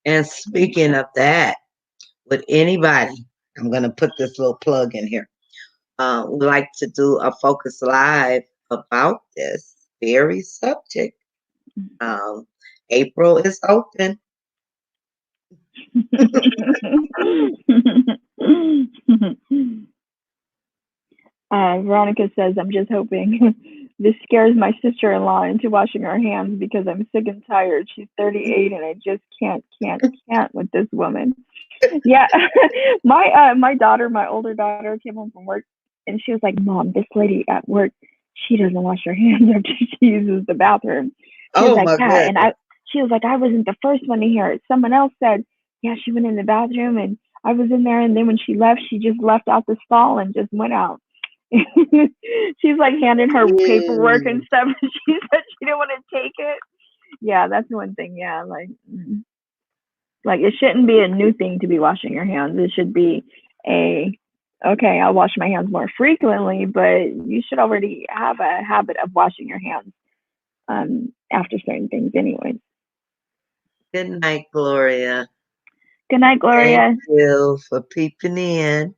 And speaking of that, would anybody, I'm going to put this little plug in here, would like to do a focus live about this very subject. Um, April is open. Veronica says, I'm just hoping this scares my sister in law into washing her hands because I'm sick and tired. She's 38 and I just can't with this woman. Yeah. My daughter, my older daughter, came home from work and she was like, Mom, this lady at work, she doesn't wash her hands after she uses the bathroom. She was Oh like, my yeah. And goodness. she was like, I wasn't the first one to hear it. Someone else said, yeah, she went in the bathroom and I was in there. And then when she left, she just left out the stall and just went out. She's like handing her paperwork and Ew. stuff. And she said she didn't want to take it. Yeah, that's one thing. Yeah, like it shouldn't be a new thing to be washing your hands. It should be a okay, I'll wash my hands more frequently, but you should already have a habit of washing your hands after certain things, anyways. Good night, Gloria. Good night, Thank Gloria. you for peeping in.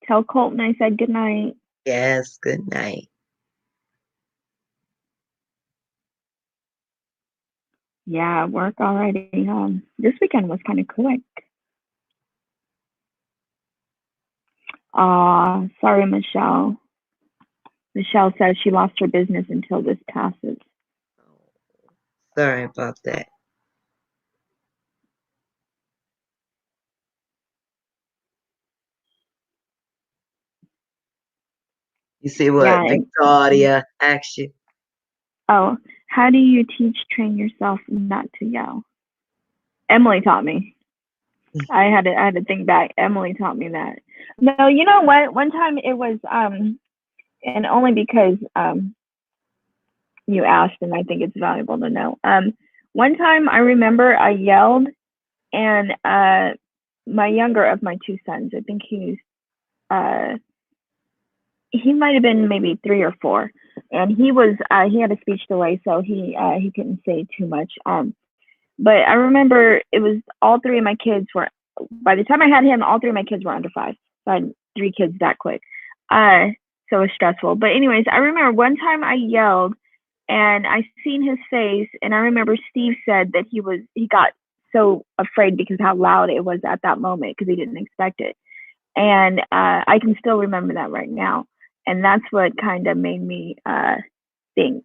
Tell Colton I said good night. Yes, good night. Yeah, work already. This weekend was kind of quick. Sorry, Michelle. Michelle says she lost her business until this passes. Sorry about that. You see Yeah. what Victoria asked you? Oh, how do you train yourself not to yell? Emily taught me. I had to think back. Emily taught me that. No, you know what? One time it was and only because you asked, and I think it's valuable to know. One time I remember I yelled, and my younger of my two sons, I think uh, he might have been maybe 3 or 4, and he had a speech delay, so he couldn't say too much. But I remember it was all 3 of my kids were. By the time I had him, all 3 of my kids were under 5. So I had 3 kids that quick. So it was stressful. But anyways, I remember one time I yelled, and I seen his face, and I remember Steve said that he got so afraid because how loud it was at that moment because he didn't expect it. And I can still remember that right now, and that's what kind of made me think,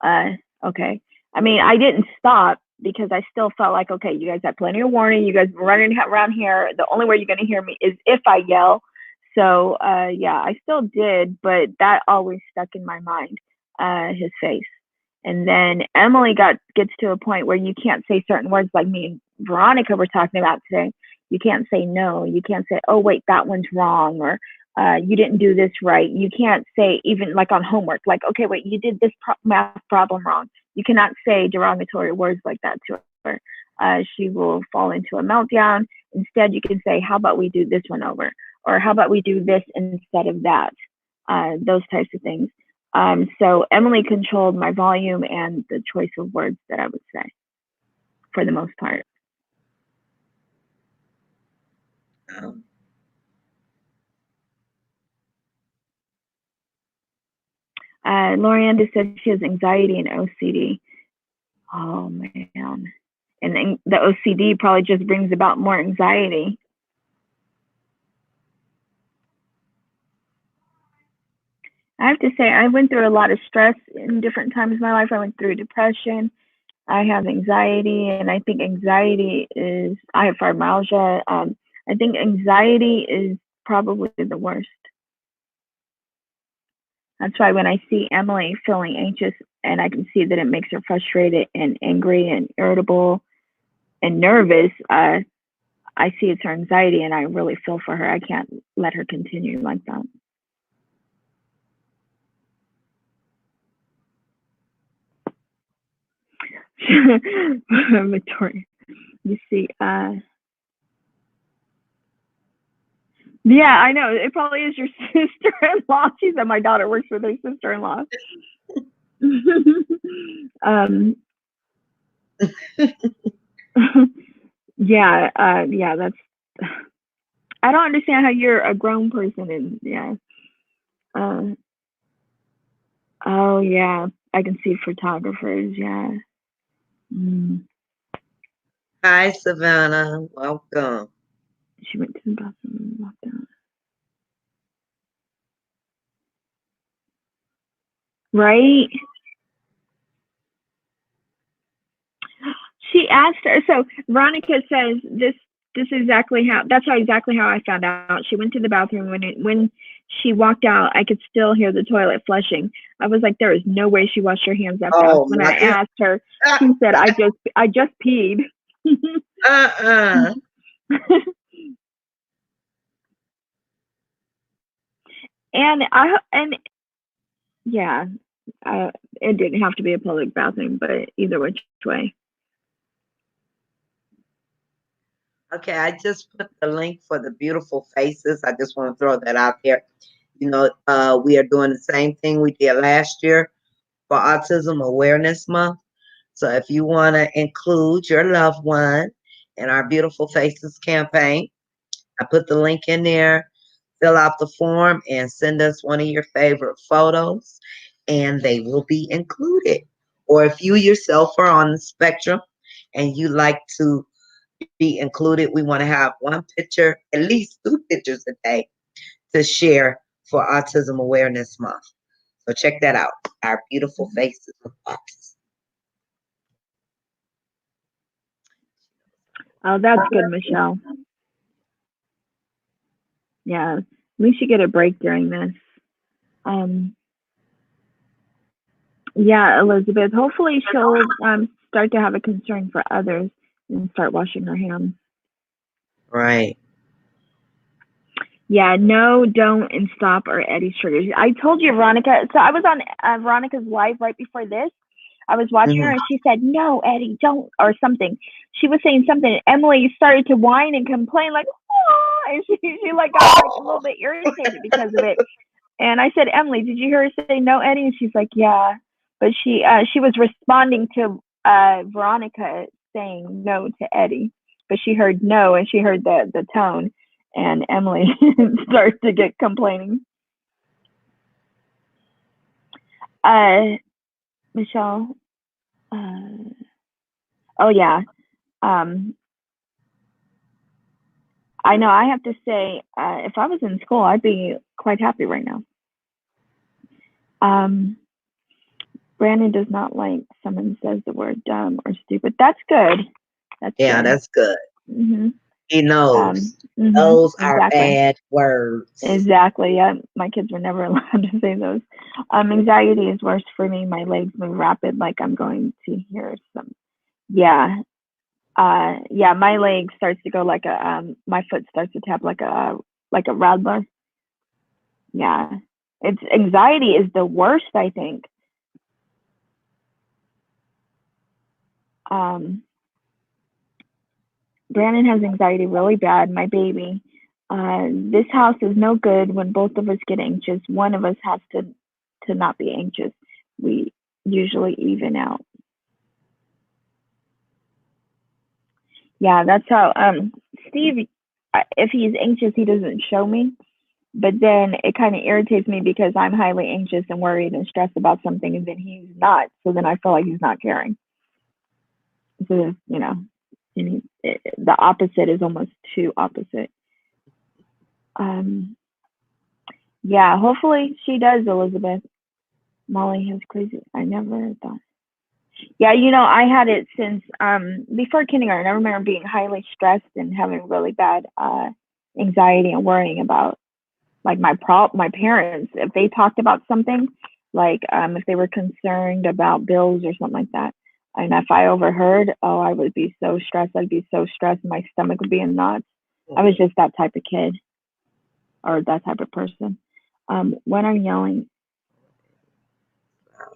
uh, okay. I mean, I didn't stop because I still felt like, okay, you guys have plenty of warning. You guys running around here. The only way you're going to hear me is if I yell. So yeah, I still did, but that always stuck in my mind, his face. And then Emily gets to a point where you can't say certain words, like me and Veronica were talking about today. You can't say no. You can't say, oh wait, that one's wrong, or you didn't do this right. You can't say, even like on homework, like, okay, wait, you did this math problem wrong. You cannot say derogatory words like that to her. She will fall into a meltdown. Instead, you can say, how about we do this one over? Or how about we do this instead of that? Those types of things. So Emily controlled my volume and the choice of words that I would say for the most part. Um, Lorianda says she has anxiety and OCD. Oh man. And then the OCD probably just brings about more anxiety. I have to say, I went through a lot of stress in different times of my life. I went through depression. I have anxiety, and I think I have fibromyalgia. I think anxiety is probably the worst. That's why when I see Emily feeling anxious, and I can see that it makes her frustrated and angry and irritable and nervous, I see it's her anxiety, and I really feel for her. I can't let her continue like that. Victoria, you see, yeah, I know. It probably is your sister-in-law. She said my daughter works with her sister-in-law. um, yeah, yeah, that's. I don't understand how you're a grown person and yeah. Uh, oh yeah, I can see photographers. Yeah. Mm. Hi, Savannah. Welcome. She went to the bathroom and walked out. Right? She asked her. So Veronica says this is exactly how. That's how exactly how I found out. She went to the bathroom when she walked out. I could still hear the toilet flushing. I was like, there is no way she washed her hands that fast. Oh When my I God. asked her, she said, I just peed. Uh-uh. and yeah, it didn't have to be a public bathroom, but either which way. Okay, I just put the link for the beautiful faces. I just want to throw that out there. We are doing the same thing we did last year for Autism Awareness Month. So if you want to include your loved one in our Beautiful Faces campaign, I put the link in there. Fill out the form and send us one of your favorite photos, and they will be included. Or if you yourself are on the spectrum and you like to be included, we want to have one picture, at least 2 pictures a day to share for Autism Awareness Month. So check that out. Our Beautiful Faces of Autism. Oh, that's good, Michelle. Yeah, at least you get a break during this. Um, yeah, Elizabeth. Hopefully, she'll start to have a concern for others and start washing her hands. Right. Yeah, no, don't, and stop are Eddie's triggers. I told you, Veronica. So I was on Veronica's live right before this. I was watching her, Mhm. and she said, "No, Eddie, don't," or something. She was saying something. Emily started to whine and complain, like, "Oh," and she like got like a little bit irritated because of it. And I said, "Emily, did you hear her say no, Eddie?" And she's like, "Yeah," but she was responding to Veronica saying no to Eddie, but she heard no, and she heard the tone, and Emily started to get complaining. Uh, Michelle. Uh, oh yeah. Um, I know. I have to say, if I was in school, I'd be quite happy right now. Um, Brandon does not like someone says the word dumb or stupid. That's good. That's Yeah, good. that's good. Mhm. He knows. Mhm. Those are Exactly. bad words. Exactly. Yeah. My kids were never allowed to say those. Anxiety is worse for me. My legs move rapid, like I'm going to hear some. Yeah. Yeah. My leg starts to go like a. My foot starts to tap like a rattler. Yeah. It's anxiety is the worst. I think. Um, Brandon has anxiety really bad, my baby. This house is no good when both of us get anxious. One of us has to not be anxious. We usually even out. Yeah, that's how Steve if he's anxious he doesn't show me, but then it kind of irritates me because I'm highly anxious and worried and stressed about something and then he's not. So then I feel like he's not caring. So, and the opposite is almost too opposite. Um Yeah, hopefully she does, Elizabeth. Molly has crazy. I never thought. Yeah, I had it since before kindergarten. I remember being highly stressed and having really bad anxiety and worrying about like my parents if they talked about something like if they were concerned about bills or something like that. And if I overheard, oh, I would be so stressed. I'd be so stressed. My stomach would be in knots. I was just that type of kid or that type of person. When I'm yelling,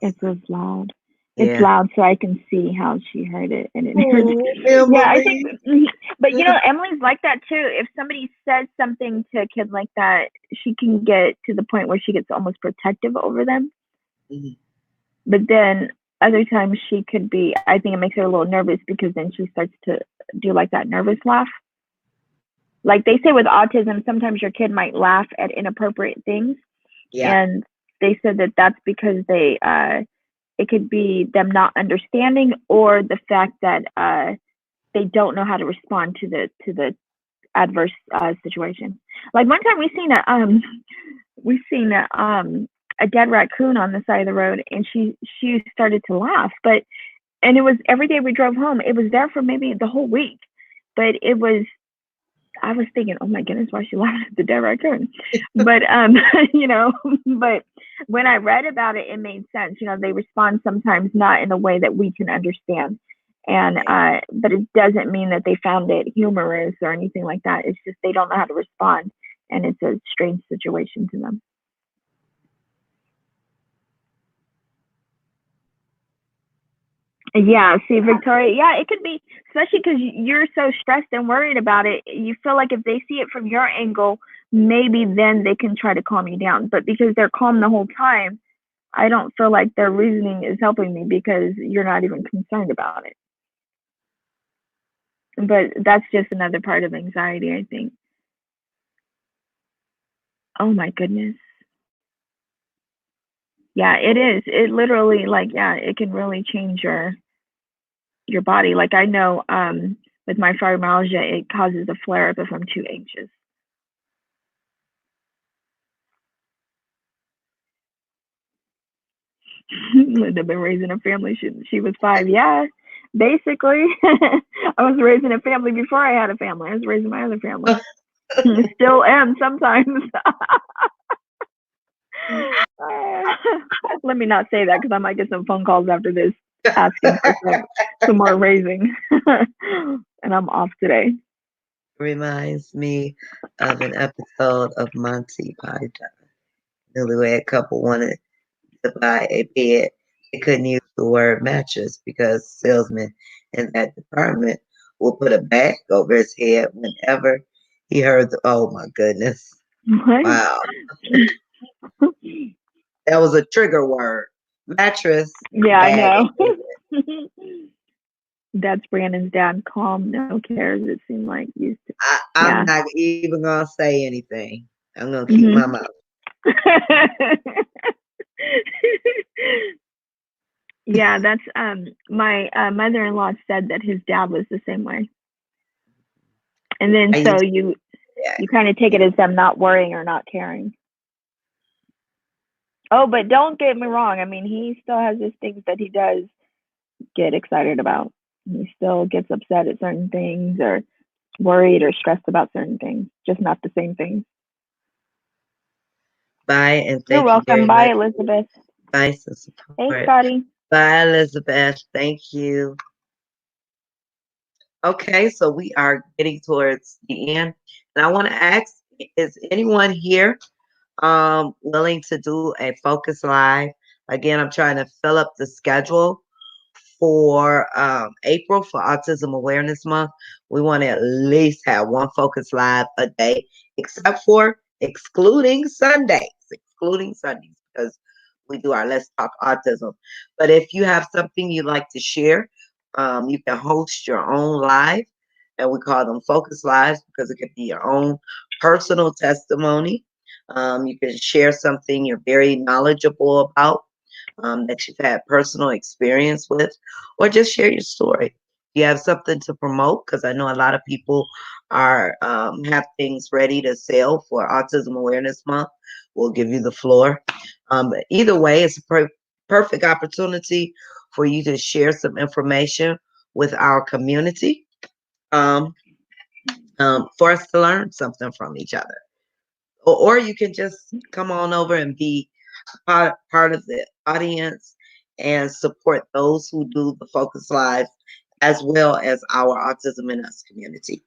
it's just loud. It's Yeah. loud, so I can see how she heard it, and it hurts. Oh, Yeah, I think, Emily. but Emily's like that too. If somebody says something to a kid like that, she can get to the point where she gets almost protective over them. Mhm. But then other times she could be. I think it makes her a little nervous because then she starts to do like that nervous laugh. Like they say with autism, sometimes your kid might laugh at inappropriate things, Yeah. and they said that that's because it could be them not understanding or the fact that they don't know how to respond to the adverse situation. Like one time we seen a dead raccoon on the side of the road, and she started to laugh, but and it was every day we drove home. It was there for maybe the whole week, but it was I was thinking, oh my goodness, why is she laughing at the dead raccoon? But but when I read about it, it made sense. They respond sometimes not in a way that we can understand, and Right. but it doesn't mean that they found it humorous or anything like that. It's just they don't know how to respond, and it's a strange situation to them. Yeah, see, Victoria, yeah, it could be, especially because you're so stressed and worried about it. You feel like if they see it from your angle, maybe then they can try to calm you down. But because they're calm the whole time, I don't feel like their reasoning is helping me because you're not even concerned about it. But that's just another part of anxiety, I think. Oh my goodness. Yeah, it is. It literally, like, yeah, it can really change your body. Like I know, with my fibromyalgia, it causes a flare up if I'm too anxious. Linda been raising a family. She was 5. Yeah, basically, I was raising a family before I had a family. I was raising my other family. Still am sometimes. Let me not say that because I might get some phone calls after this asking for some more raising, and I'm off today. reminds me of an episode of Monty Python. Newlywed couple wanted to buy a bed. They couldn't use the word mattress because salesman in that department will put a bag over his head whenever he heard oh my goodness. What? Wow. That was a trigger word. Mattress, Yeah, I bag, know. and That's Brandon's dad. Calm, no cares. It seemed like used to. I'm Yeah. not even gonna say anything. I'm gonna keep Mhm. my mouth. Yeah, that's my mother-in-law said that his dad was the same way. And then I so used to, you kind of take it as them not worrying or not caring. Oh, but don't get me wrong. I mean, he still has his things that he does get excited about. He still gets upset at certain things or worried or stressed about certain things, just not the same things. bye and You're thank you welcome. very Bye, much Elizabeth. for your advice and Hey, support. Scotty. Bye, Elizabeth. Thank you. Okay, so we are getting towards the end, and I want to ask: is anyone here willing to do a focus live? Again, I'm trying to fill up the schedule for April for Autism Awareness Month. We want to at least have one focus live a day, except for excluding Sundays, because we do our Let's Talk Autism. But if you have something you'd like to share, you can host your own live, and we call them focus lives because it could be your own personal testimony. You can share something you're very knowledgeable about, that you've had personal experience with, or just share your story. You have something to promote because I know a lot of people are have things ready to sell for Autism Awareness Month. We'll give you the floor. But either way, it's a perfect opportunity for you to share some information with our community, um, for us to learn something from each other. Or you can just come on over and be part of the audience and support those who do the Focus Live as well as our Autism in Us community.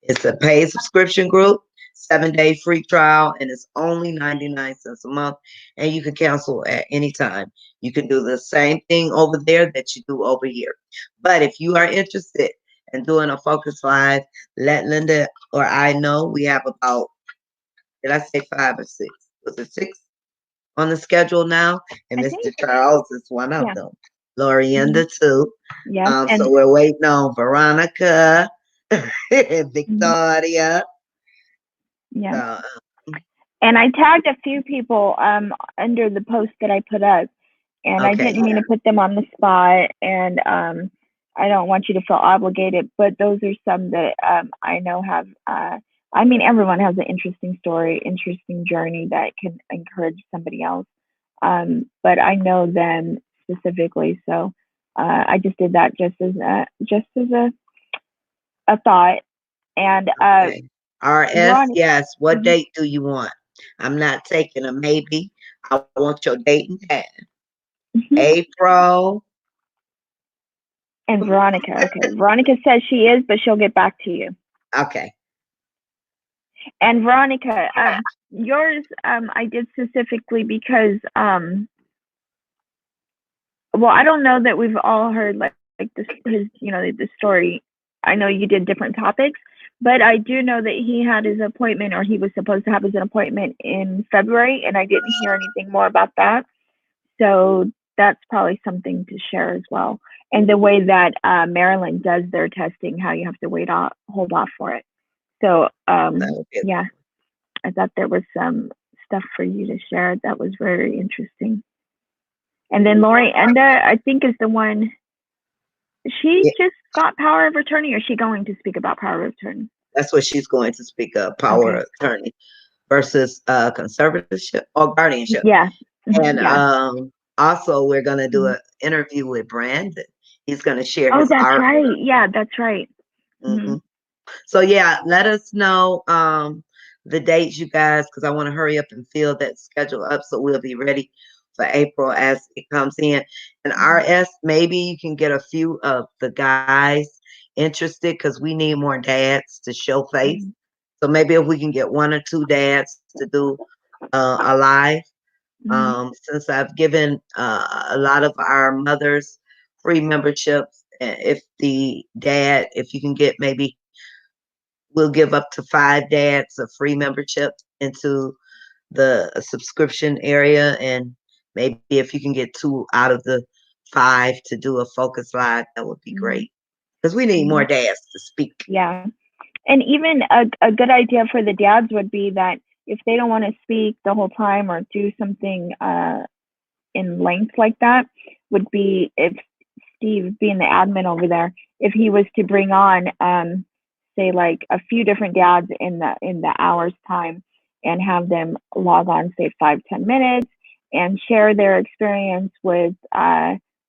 It's a paid subscription group, 7-day free trial, and it's only 99 cents a month. And you can cancel at any time. You can do the same thing over there that you do over here. But if you are interested in doing a Focus Live, let Linda or I know. We have about, did I say 5 or 6? Was it 6 on the schedule now? And I Mr. think. Charles is one of Yeah. them. Hmm. Lorienda too. Yes. So And we're waiting on Veronica and mhm, Victoria. yeah. So, And I tagged a few people under the post that I put up, and I okay, didn't mean yeah, to put them on the spot, and I don't want you to feel obligated, but those are some that I know have. I mean, everyone has an interesting story, interesting journey that can encourage somebody else. But I know them specifically, so I just did that just as a thought. And okay. RS, Veronica. yes. What Mhm. date do you want? I'm not taking a maybe. I want your date and time. April. And Veronica. Okay. Veronica says she is, but she'll get back to you. Okay. And Veronica, yours, I did specifically because, well, I don't know that we've all heard like this, his, the story. I know you did different topics, but I do know that he had his appointment, or he was supposed to have his appointment in February, and I didn't hear anything more about that. So that's probably something to share as well. And the way that Maryland does their testing, how you have to hold off for it. So That would be yeah, I thought there was some stuff for you to share that was very interesting. And then Lori Enda, I think, is the one. She yeah, just got power of attorney, or is she going to speak about power of attorney? that's what she's going to speak of, power Okay. of attorney versus conservatorship or guardianship. Yeah. And Yeah. also we're gonna do Mhm. an interview with Brandon. He's gonna share Oh, his that's art. right. Yeah, that's right. Hmm. Hmm. So yeah, let us know the dates, you guys, because I want to hurry up and fill that schedule up so we'll be ready for April as it comes in. And RS, maybe you can get a few of the guys interested because we need more dads to show face. Mm-hmm. So maybe if we can get one or two dads to do a live, Mm-hmm. since I've given a lot of our mothers free memberships, if the dad, if you can get maybe, we'll give up to 5 dads a free membership into the subscription area, and maybe if you can get 2 out of the 5 to do a focus live, that would be Mm-hmm. great because we need Mm-hmm. more dads to speak. Yeah. And even a good idea for the dads would be that if they don't want to speak the whole time or do something in length like that, would be if Steve, being the admin over there, if he was to bring on, say, like a few different dads in the hour's time, and have them log on, say, 5-10 minutes, and share their experience with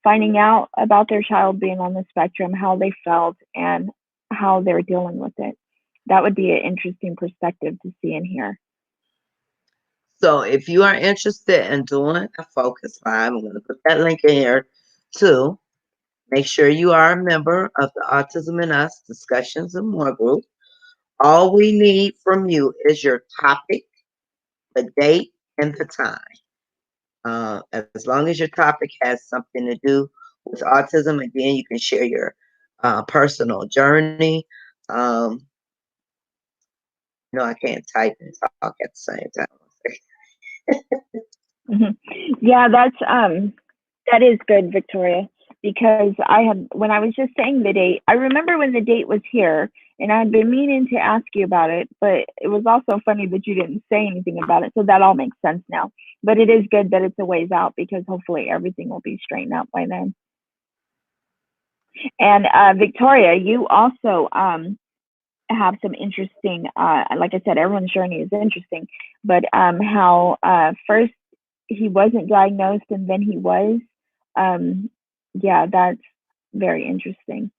finding out about their child being on the spectrum, how they felt, and how they're dealing with it. That would be an interesting perspective to see and hear. So if you are interested in doing a focus live, I'm going to put that link in here too. Make sure you are a member of the Autism and Us Discussions and More group. All we need from you is your topic, the date, and the time. As long as your topic has something to do with autism, and then you can share your personal journey. Um, no, I can't type and talk at the same time. Mhm. Yeah, that is good, Victoria, because I had, when I was just saying the date, I remember when the date was here, and I had been meaning to ask you about it, but it was also funny that you didn't say anything about it, so that all makes sense now. But it is good that it's a ways out because hopefully everything will be straightened out by then. And Victoria, you also have some interesting, like I said, everyone's journey is interesting, but how first he wasn't diagnosed and then he was. Um, yeah, that's very interesting.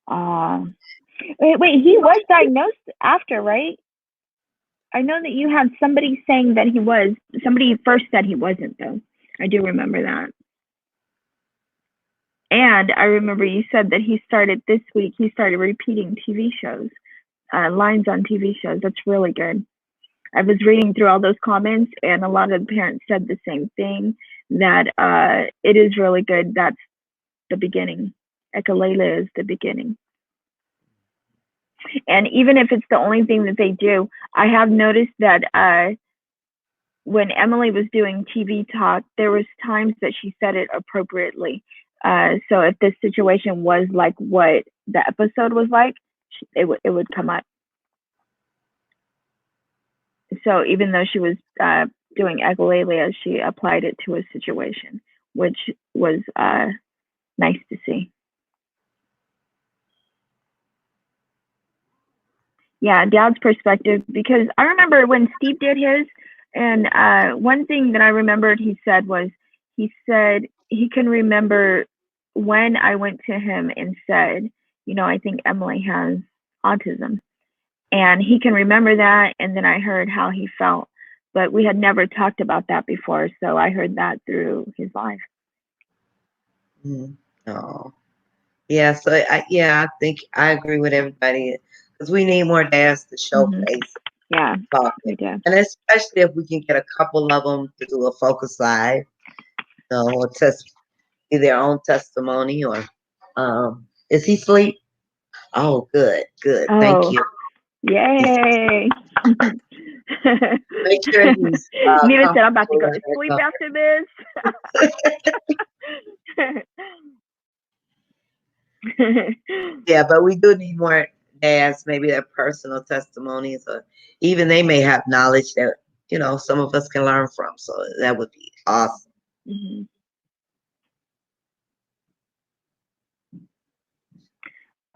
Uh, wait, he was diagnosed after, right? I know that you had somebody saying that he was. Somebody first said he wasn't, though. I do remember that. And I remember you said that he started this week, he started repeating TV shows, lines on TV shows. That's really good. I was reading through all those comments, and a lot of the parents said the same thing, that it is really good. That's the beginning. Ekalela is the beginning. And even if it's the only thing that they do, I have noticed that when Emily was doing TV talk, there was times that she said it appropriately. So if this situation was like what the episode was like, it would come up. So even though she was doing echolalia, she applied it to a situation, which was nice to see. Yeah, Dad's perspective, because I remember when Steve did his, and one thing that I remembered he said was, he said he can remember when I went to him and said, I think Emily has autism. And he can remember that. And then I heard how he felt. But we had never talked about that before. So I heard that through his life. Mm. Oh, yeah. So I think I agree with everybody because we need more dads to show Mm-hmm. face Yeah, we talking, do. and especially if we can get a couple of them to do a focus live, or test their own testimony, or is he asleep? Oh, good, good. Thank Oh, you. He's, yay. make sure he's Nina said, I'm about to comfortable go and to sleep after this. Yeah, but we do need more dads, maybe their personal testimonies, or even they may have knowledge that some of us can learn from. So that would be awesome. Mm-hmm.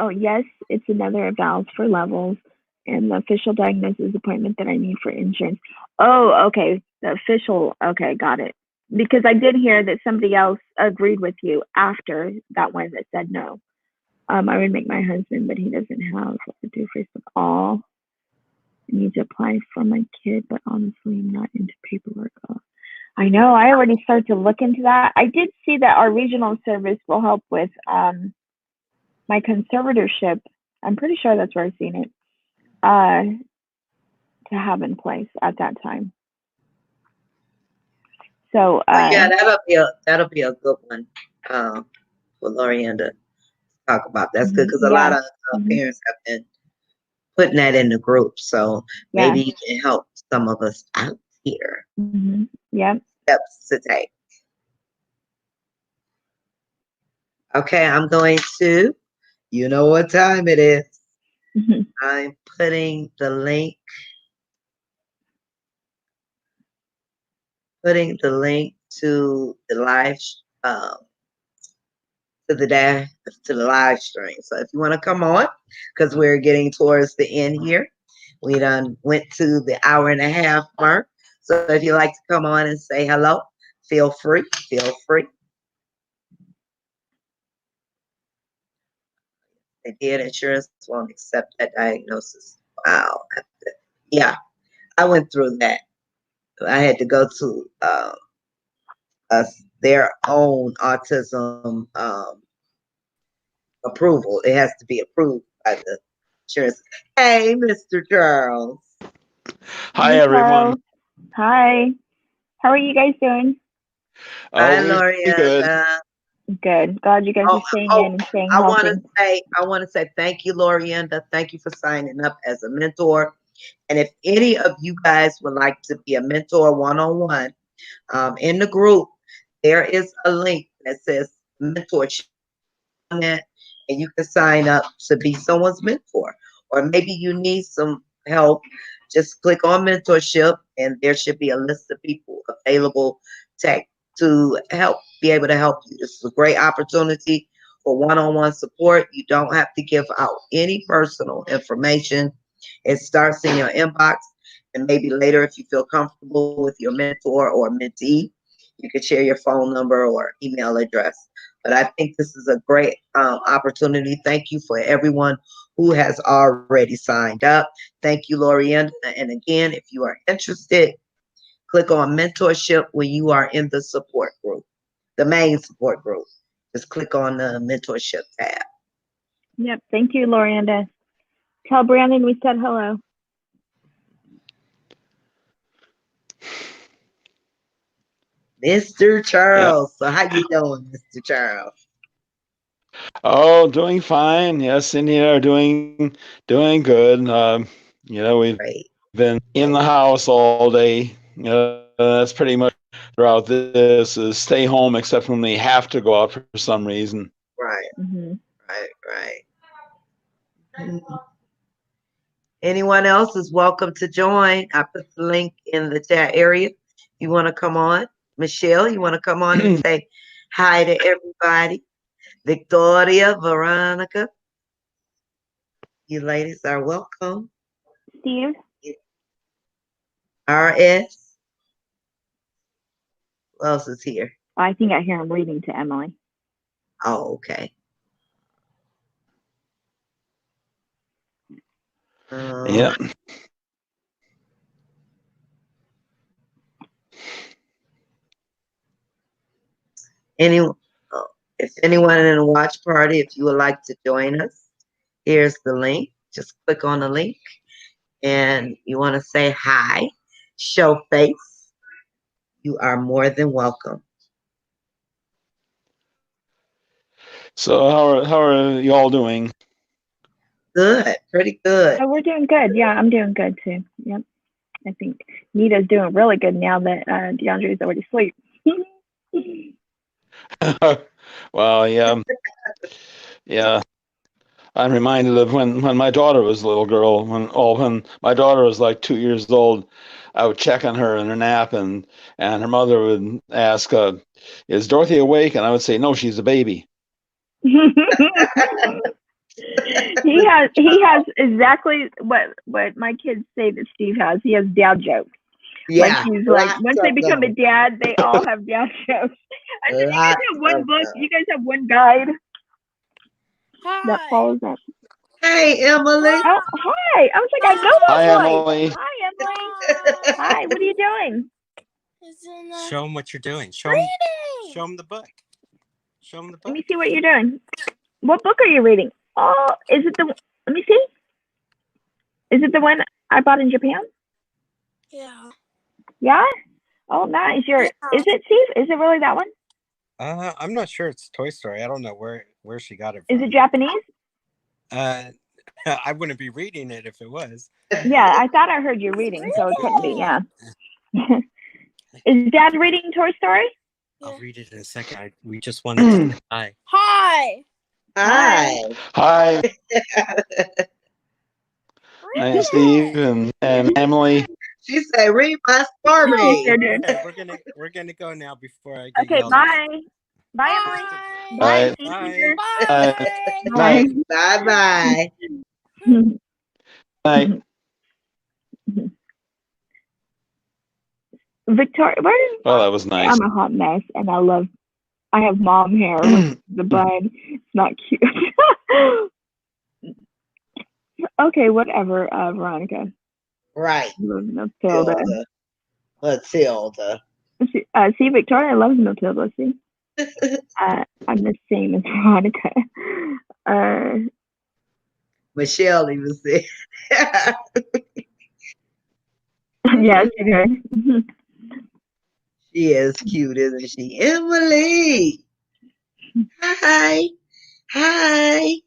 Oh, yes, it's another of vows for levels and the official diagnosis appointment that I need for insurance. Oh, okay. The official, okay, got it. Because I did hear that somebody else agreed with you after that one that said no. I would make my husband, but he doesn't have what to do Facebook all. I need to apply for my kid, but honestly, I'm not into paperwork. I know. I already started to look into that. I did see that our regional service will help with my conservatorship. I'm pretty sure that's where I've seen it. To have in place at that time. So Oh yeah, that'll be a good one for Lorienda to talk about. That's good because a lot yeah. of Hmm. parents have been putting that in the group. So Yeah. maybe you can help some of us out here. Yeah. Steps to take. Okay, I'm going to. You know what time it is. Hmm. I'm putting the link to the um to the live stream. So if you want to come on, because we're getting towards the end here, we done went to the hour and a half mark. So if you like to come on and say hello, feel free. Feel free. They did insurance won't accept that diagnosis. Wow. Yeah, I went through that. I had to go to their own autism approval. It has to be approved by the insurance. Hey, Mr. Charles. Hey, Hi, everyone. Charles. Hi. How are you guys doing? Hi, We're doing good. Lorienda. Good. Glad you guys Oh, are staying oh, in and staying I want to healthy. say, I want to say thank you, Lorienda. Thank you for signing up as a mentor. And if any of you guys would like to be a mentor one-on-one, in the group, there is a link that says mentorship on that, and you can sign up to be someone's mentor. Or maybe you need some help. Just click on mentorship, and there should be a list of people available to, to help be able to help you. This is a great opportunity for one-on-one support. You don't have to give out any personal information. It starts in your inbox, and maybe later, if you feel comfortable with your mentor or mentee, you could share your phone number or email address. But I think this is a great opportunity. Thank you for everyone who has already signed up. Thank you, Lorienda. And again, if you are interested, click on mentorship when you are in the support group, the main support group. Just click on the mentorship tab. Yep. Thank you, Lorienda. Tell Brandon we said hello. Mr. Yeah. Charles. So how you doing, Mr. Charles? Oh, doing fine. Yes, in here, doing good. We've Great. been in the house all day. That's pretty much throughout this is stay home, except when we have to go out for some reason. Right, Hmm. right. Anyone else is welcome to join. I put the link in the chat area. You want to come on? Michelle, you want to come on and say hi to everybody? Victoria, Veronica, you ladies are welcome. Steve? RS, who else is here? I think I hear him reading to Emily. Oh, okay. Um, Yeah. any, if anyone in the watch party, if you would like to join us, here's the link. Just click on the link and you want to say hi, show face. You are more than welcome. So how are you all doing? Good, pretty good. Oh, we're doing good. Yeah, I'm doing good too. Yep. I think Nita's doing really good now that DeAndre's already asleep. Well, yeah. I'm reminded of when my daughter was a little girl. When my daughter was like 2 years old, I would check on her in her nap, and her mother would ask, "Is Dorothy awake?" And I would say, "No, she's a baby." he has exactly what my kids say that Steve has. He has dad jokes. Like Yeah, he's like lots once they of become a them. dad, they all have dad jokes. I said, you guys Lots have one of book, them. you guys have one guide that Hi. follows that. Hey, Emily. Oh, hi. I was like, I know that Hi, voice. Emily. Hi, Emily. Hi. What are you doing? Show them what you're doing. Show them the book. Show them the Let book. me see what you're doing. What book are you reading? Oh, is it the? Let me see. Is it the one I bought in Japan? Yeah. Yeah. Oh, nice. Is it, Steve? Is it really that one? I'm not sure it's Toy Story. I don't know where she got it from. Is it Japanese? I wouldn't be reading it if it was. Yeah, I thought I heard you reading, so it couldn't be. Yeah. Is Dad reading Toy Story? I'll read it in a second. We just wanted to say hi. Hi. Hi. Hi. Hi, Steve and Emily. She said, read my story. Okay, we're gonna go now before I get Okay, yelled at. bye. Bye, Emily. Bye. Bye. Bye. Night. Bye-bye. Night. Victoria, where is Well, that was nice. I'm a hot mess, and I have mom hair with the bun. It's not cute. Okay, whatever, Veronica. Right. Matilda. Matilda. See, Victoria loves Matilda. See, I'm the same as Veronica. Michelle even said. Yeah, she did. She is cute, isn't she? Emily. Hi. Hi.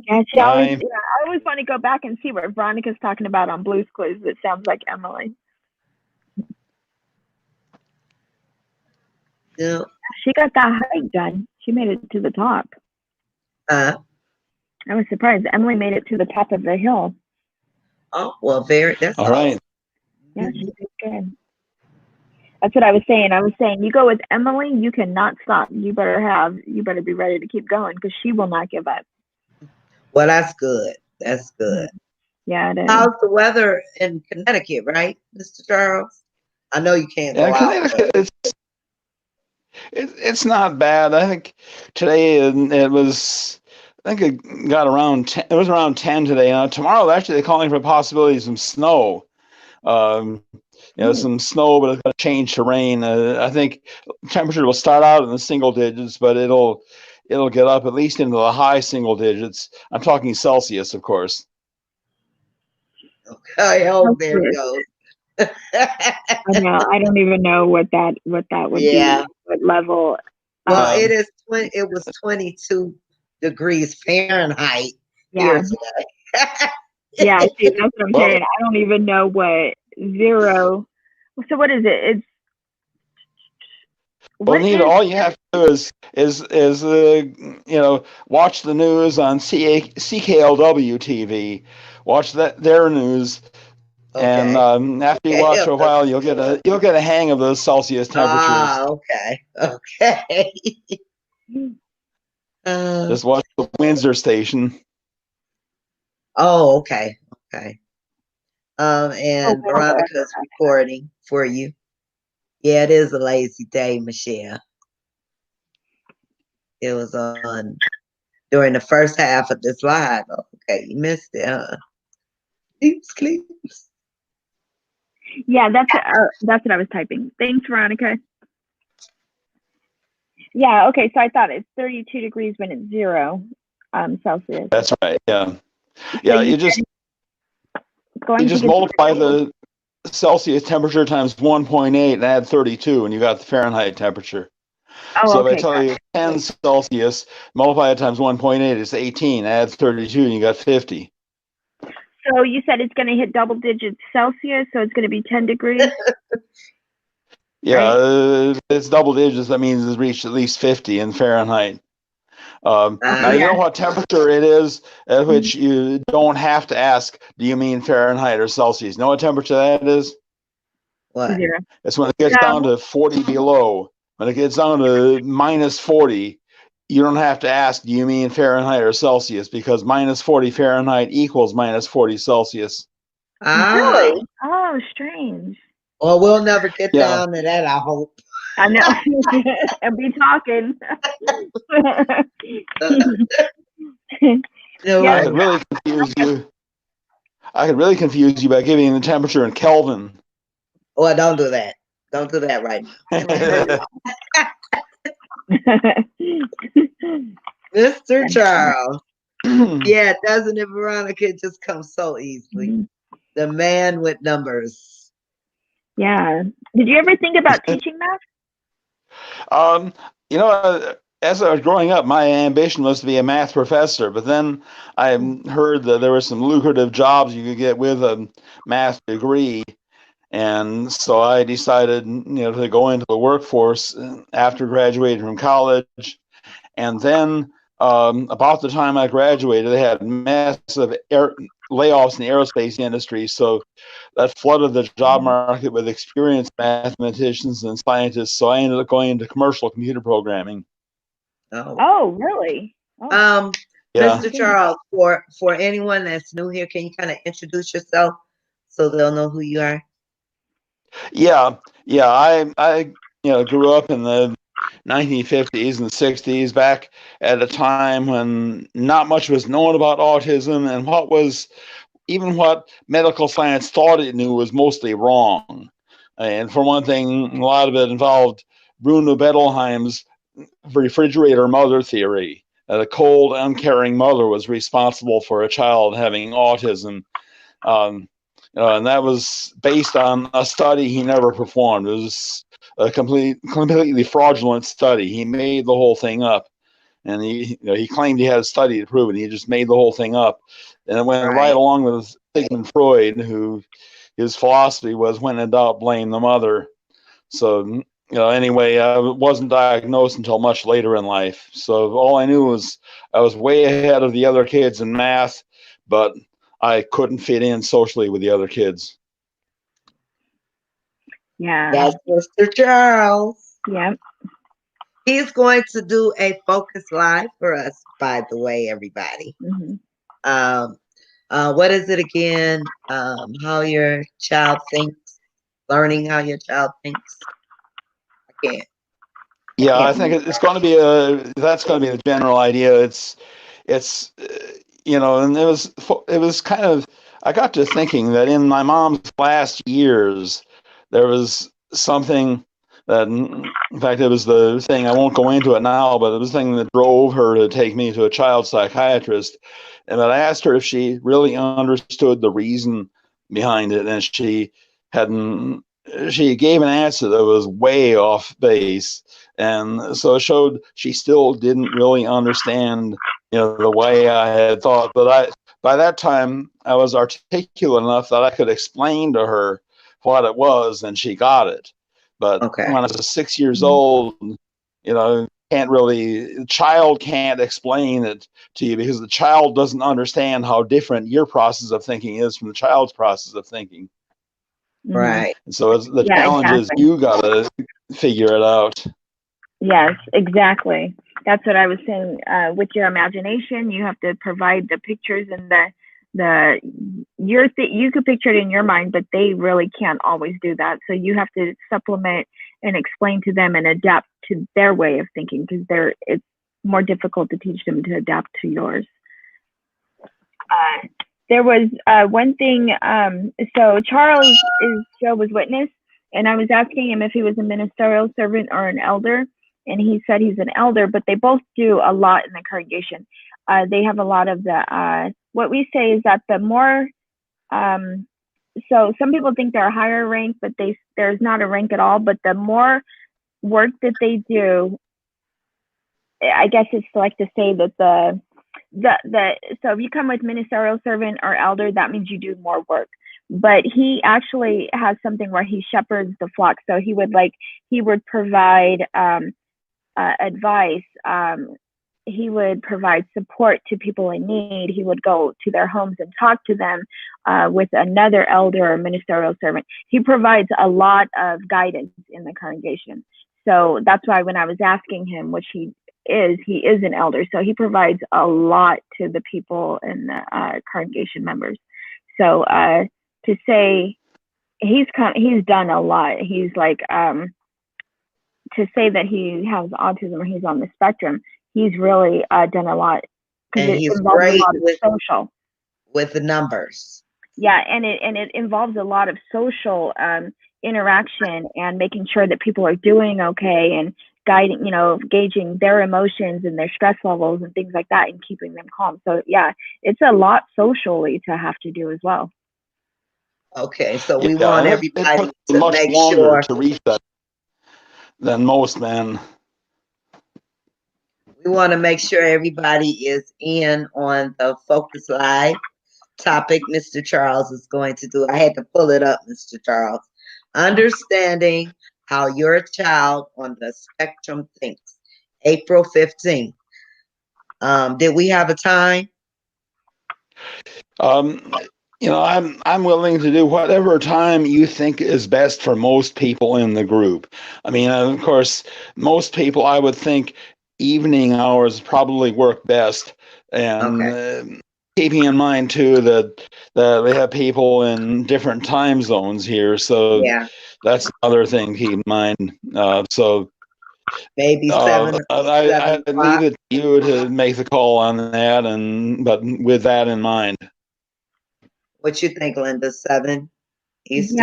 Yeah, Bye. I always want to go back and see what Veronica's talking about on Blue's Clues. It sounds like Emily. Yeah. She got that hike done. She made it to the top. I was surprised. Emily made it to the top of the hill. Oh, well, that's All right. Yeah, she did good. That's what I was saying. I was saying, you go with Emily, you cannot stop. You better be ready to keep going because she will not give up. Well, that's good. That's good. Yeah, it is. How's the weather in Connecticut, right, Mr. Charles? I know you can't go out. Connecticut, it's not bad. I think today it was. I think it got around 10. It was around 10 today. Tomorrow, actually, they're calling for possibility of some snow. Some snow, but it's going to change to rain. I think temperature will start out in the single digits, but it'll get up at least into the high single digits. I'm talking Celsius, of course. Okay, oh, there it goes. I know. I don't even know what that would be. What level? Well, it was 22 degrees Fahrenheit here today. Yeah, see, that's what I'm saying. I don't even know what zero. So what is it? It's well, Nita, all you have to do is watch the news on CKLW TV. Watch their news. Okay. And after you watch for a while, you'll get a hang of those Celsius temperatures. Ah, okay. Just watch the Windsor station. Oh, okay. And Veronica's recording for you. Yeah, it is a lazy day, Michelle. It was on during the first half of this live. Okay, you missed it, huh? Sleeps. Yeah, that's what I was typing. Thanks, Veronica. Yeah, okay, so I thought it's 32 degrees when it's 0 Celsius. That's right, yeah. Yeah, you just multiply the Celsius temperature times 1.8 and add 32, and you got the Fahrenheit temperature. So if I tell you 10 Celsius, multiply it times 1.8, it's 18, add 32, and you got 50. So you said it's going to hit double digits Celsius, so it's going to be 10 degrees? Yeah, right? It's double digits. That means it's reached at least 50 in Fahrenheit. Now, you know what temperature it is at which you don't have to ask, do you mean Fahrenheit or Celsius? You know what temperature that is? What? It's when it gets down to 40 below. When it gets down to minus 40, you don't have to ask, do you mean Fahrenheit or Celsius? Because minus 40 Fahrenheit equals minus 40 Celsius. Really? Oh, strange. Well, we'll never get down to that, I hope. I know. And be talking. I Yep. could really confuse you. I could really confuse you by giving the temperature in Kelvin. Well, don't do that. Don't do that right now. Mr. Charles. Yeah, doesn't it, Veronica? It just comes so easily. The man with numbers. Yeah. Did you ever think about teaching math? You know, as I was growing up, my ambition was to be a math professor, but then I heard that there were some lucrative jobs you could get with a math degree. And so I decided, to go into the workforce after graduating from college. And then about the time I graduated, they had massive layoffs in the aerospace industry. So that flooded the job market with experienced mathematicians and scientists. So I ended up going into commercial computer programming. Oh, really? Oh. Yeah. Mr. Charles, for anyone that's new here, can you kind of introduce yourself so they'll know who you are? Yeah. I grew up in the 1950s and 60s, back at a time when not much was known about autism, and what medical science thought it knew was mostly wrong. And for one thing, a lot of it involved Bruno Bettelheim's refrigerator mother theory. A cold, uncaring mother was responsible for a child having autism. And that was based on a study he never performed. It was a completely fraudulent study. He made the whole thing up, and he claimed he had a study to prove it. He just made the whole thing up, and it went right along with Sigmund Freud, who his philosophy was, when in doubt, blame the mother. So anyway, I wasn't diagnosed until much later in life. So all I knew was I was way ahead of the other kids in math, but I couldn't fit in socially with the other kids. Yeah. That's Mr. Charles. Yep. He's going to do a focus live for us, by the way, everybody. What is it again? How your child thinks, learning how your child thinks. I can't. Yeah, I think it's going to be that's going to be the general idea. It's and it was kind of, I got to thinking that in my mom's last years, there was something that, in fact, it was the thing, I won't go into it now, but it was the thing that drove her to take me to a child psychiatrist. And I asked her if she really understood the reason behind it, and she gave an answer that was way off base. And so it showed she still didn't really understand, the way I had thought. But by that time, I was articulate enough that I could explain to her what it was, and she got it. But when I was 6 years old, the child can't explain it to you, because the child doesn't understand how different your process of thinking is from the child's process of thinking. Right. And so the challenge is you got to figure it out. Yes, exactly. That's what I was saying. With your imagination, you have to provide the pictures and you could picture it in your mind, but they really can't always do that. So you have to supplement and explain to them and adapt to their way of thinking, because it's more difficult to teach them to adapt to yours. There was one thing. So Charles is Jehovah's Witness, and I was asking him if he was a ministerial servant or an elder, and he said he's an elder. But they both do a lot in the congregation. They have a lot of the what we say is that the more. So some people think they're a higher rank, but there's not a rank at all. But the more work that they do, I guess it's like to say that so if you come with ministerial servant or elder, that means you do more work. But he actually has something where he shepherds the flock. So he would provide advice. He would provide support to people in need. He would go to their homes and talk to them with another elder or ministerial servant. He provides a lot of guidance in the congregation. So that's why when I was asking him, which he is an elder, so he provides a lot to the people and the congregation members. So to say he's done a lot. He's like to say that he has autism or he's on the spectrum. He's really done a lot because And it he's involves a great lot of social. with the numbers. Yeah, and it involves a lot of social interaction and making sure that people are doing okay and guiding, gauging their emotions and their stress levels and things like that and keeping them calm. So yeah, it's a lot socially to have to do as well. Okay, so we Yeah, want and it everybody took to much make longer sure to reach that than most men. everybody is in on the Focus Live topic Mr. Charles is going to do. I had to pull it up, Mr. Charles. Understanding how your child on the spectrum thinks. April 15th. Did we have a time? Um, I'm willing to do whatever time you think is best for most people in the group. I mean, of course, most people I would think evening hours probably work best, and Okay. keeping in mind too that we have people in different time zones here, so Yeah. that's another thing to keep in mind. So Maybe seven I leave o'clock. it to you to make the call on that, but with that in mind. What you think, Linda? 7 Eastern,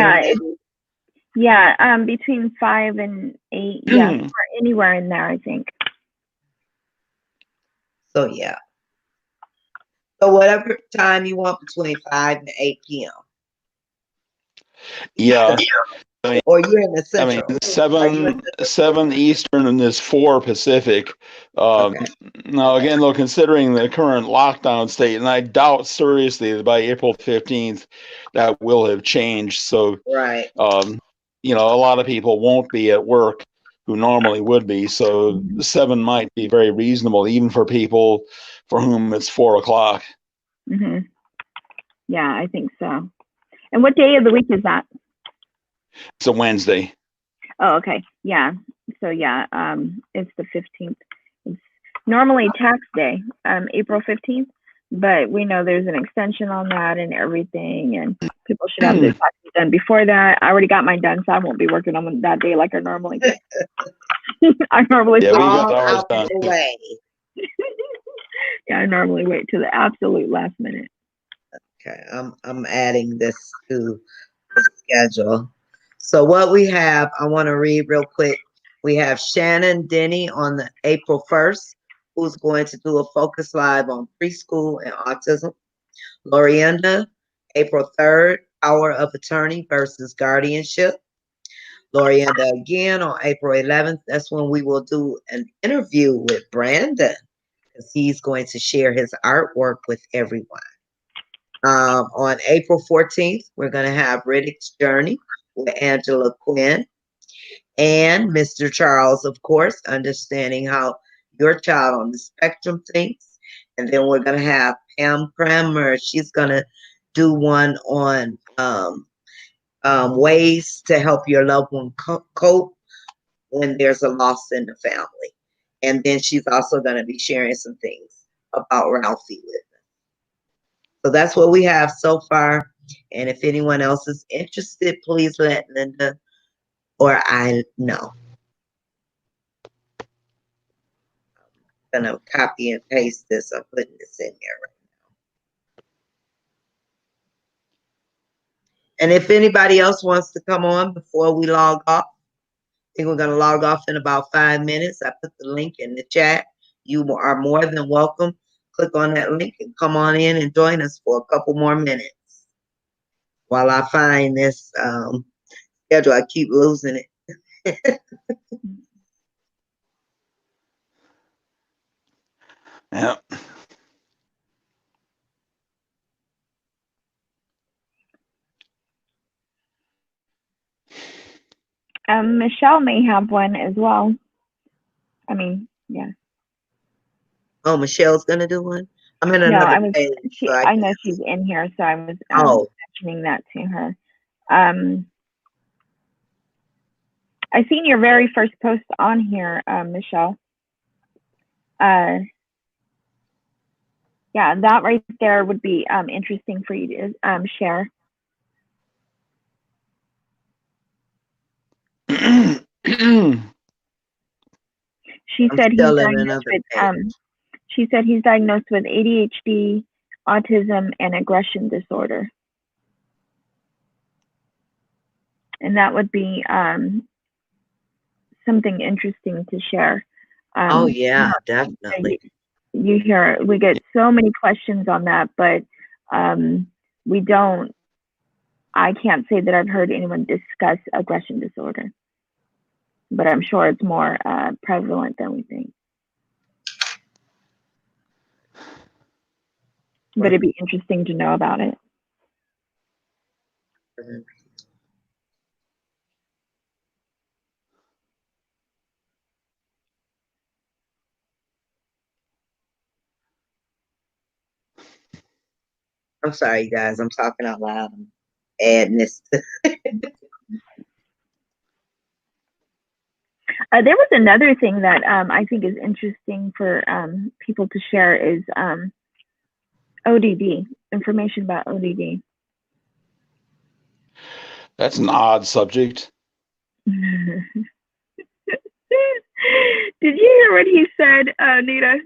Yeah, maybe? between 5 and 8, yeah, or anywhere in there, I think. So yeah. So whatever time you want between 5 and 8 p.m. Yeah. Or you're in the I mean, central. Are you in seven Eastern and is 4 Pacific. Okay. Now, again, though, considering the current lockdown state, and I doubt seriously that by April 15th that will have changed. So, Right. a lot of people won't be at work who normally would be. So, 7 might be very reasonable, even for people for whom it's 4 o'clock. Hmm. Yeah, I think so. And what day of the week is that? It's a Wednesday. Oh, okay. Yeah. So yeah, it's the 15th. It's normally tax day, April 15th, but we know there's an extension on that and everything, and people should have their taxes done before that. I already got mine done, so I won't be working on that day like I normally do. I normally Yeah, we wait. got All ours out done. the way. Yeah, I normally wait to the absolute last minute. Okay. I'm adding this to the schedule. So what we have, I want to read real quick. We have Shannon Denny on the April 1st, who's going to do a focus live on preschool and autism. Lorienda, April 3rd, Power of Attorney versus Guardianship. Lorienda again on April 11th. That's when we will do an interview with Brandon, because he's going to share his artwork with everyone. On April 14th, we're going to have Riddick's Journey with Angela Quinn and Mr. Charles, of course, understanding how your child on the spectrum thinks. And then we're going to have Pam Kramer. She's going to do one on ways to help your loved one cope when there's a loss in the family. And then she's also going to be sharing some things about Ralphie with us. So that's what we have so far. And if anyone else is interested, please let Linda or I know. I'm going to copy and paste this. I'm putting this in there right now. And if anybody else wants to come on before we log off, I think we're going to log off in about 5 minutes. I put the link in the chat. You are more than welcome. Click on that link and come on in and join us for a couple more minutes. While I find this schedule, I keep losing it. Yeah. Michelle may have one as well. I mean, yeah. Oh, Michelle's gonna do one. I'm in No, another I was. page, so I I know can't she's see. in here, so I was Oh, mentioning that to her. I seen your very first post on here, Michelle. Yeah, that right there would be interesting for you to share. She I'm said he still in joined us another with page. She said he's diagnosed with ADHD, autism, and aggression disorder. And that would be something interesting to share. Oh yeah, definitely. You hear, we get so many questions on that, but we don't, I can't say that I've heard anyone discuss aggression disorder, but I'm sure it's more prevalent than we think. But it'd be interesting to know about it. I'm sorry, you guys. I'm talking out loud. I'm adding this. There was another thing that I think is interesting for people to share is ODD, information about ODD. That's an odd subject. Did you hear what he said, Nita?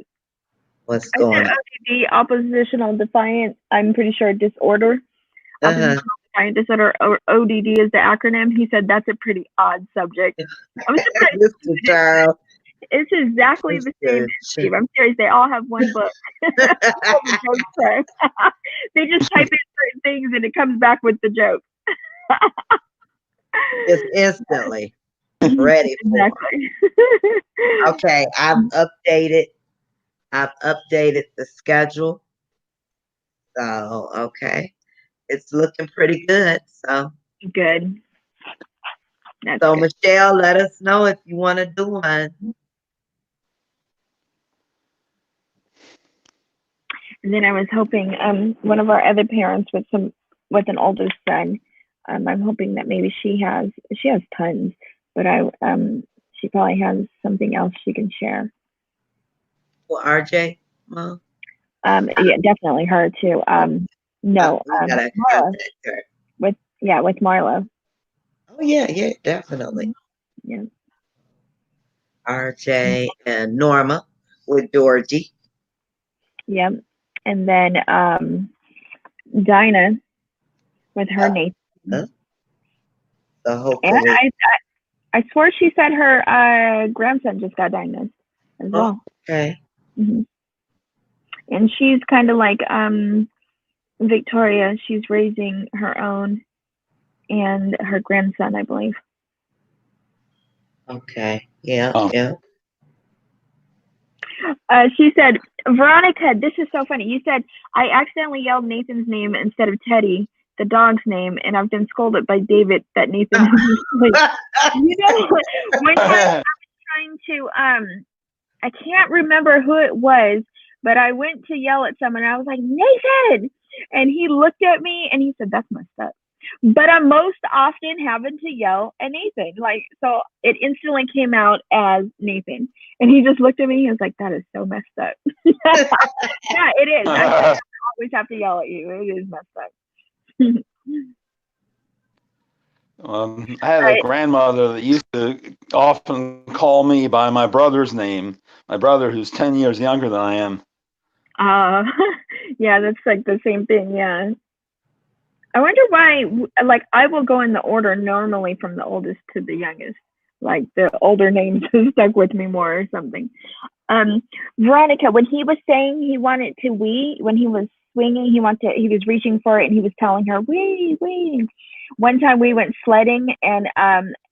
What's I going said on? ODD, oppositional defiant, I'm pretty sure disorder. Oppositional defiant disorder, or ODD is the acronym. He said that's a pretty odd subject. I'm surprised. Mr. Charles. It's exactly the same as Steve. I'm serious. They all have one book. They just type in certain things and it comes back with the joke. Just instantly ready for exactly. Okay, I've updated the schedule. So okay. It's looking pretty good. So good. That's so good. Michelle, let us know if you want to do one. And then I was hoping one of our other parents with an older son, I'm hoping that maybe she has tons, but she probably has something else she can share. Well, RJ, Mom? Yeah, definitely her too. No, we gotta Marla, contact her. with Marla. Oh yeah, definitely. Yeah. RJ and Norma with Georgie. Yep. And then Dinah with her Nathan. So hopefully. And I swore she said her grandson just got diagnosed as well. Okay. Mm-hmm. And she's kind of like Victoria. She's raising her own and her grandson, I believe. Okay. Yeah. Oh. Yeah. She said, Veronica, this is so funny. You said, I accidentally yelled Nathan's name instead of Teddy, the dog's name, and I've been scolded by David that Nathan is asleep. You know, one time I was trying to, I can't remember who it was, but I went to yell at someone. I was like, Nathan! And he looked at me and he said, that's messed up. But I'm most often having to yell at Nathan. Like, so it instantly came out as Nathan. And he just looked at me. He was like, that is so messed up. Yeah, it is. I always have to yell at you. It is messed up. I had a grandmother that used to often call me by my brother's name, my brother who's 10 years younger than I am. Yeah, that's like the same thing. Yeah. I wonder why, like, I will go in the order normally from the oldest to the youngest. Like, the older names stuck with me more or something. Veronica, when he was saying he wanted to wee, when he was swinging, he was reaching for it and he was telling her, wee, wee. One time we went sledding and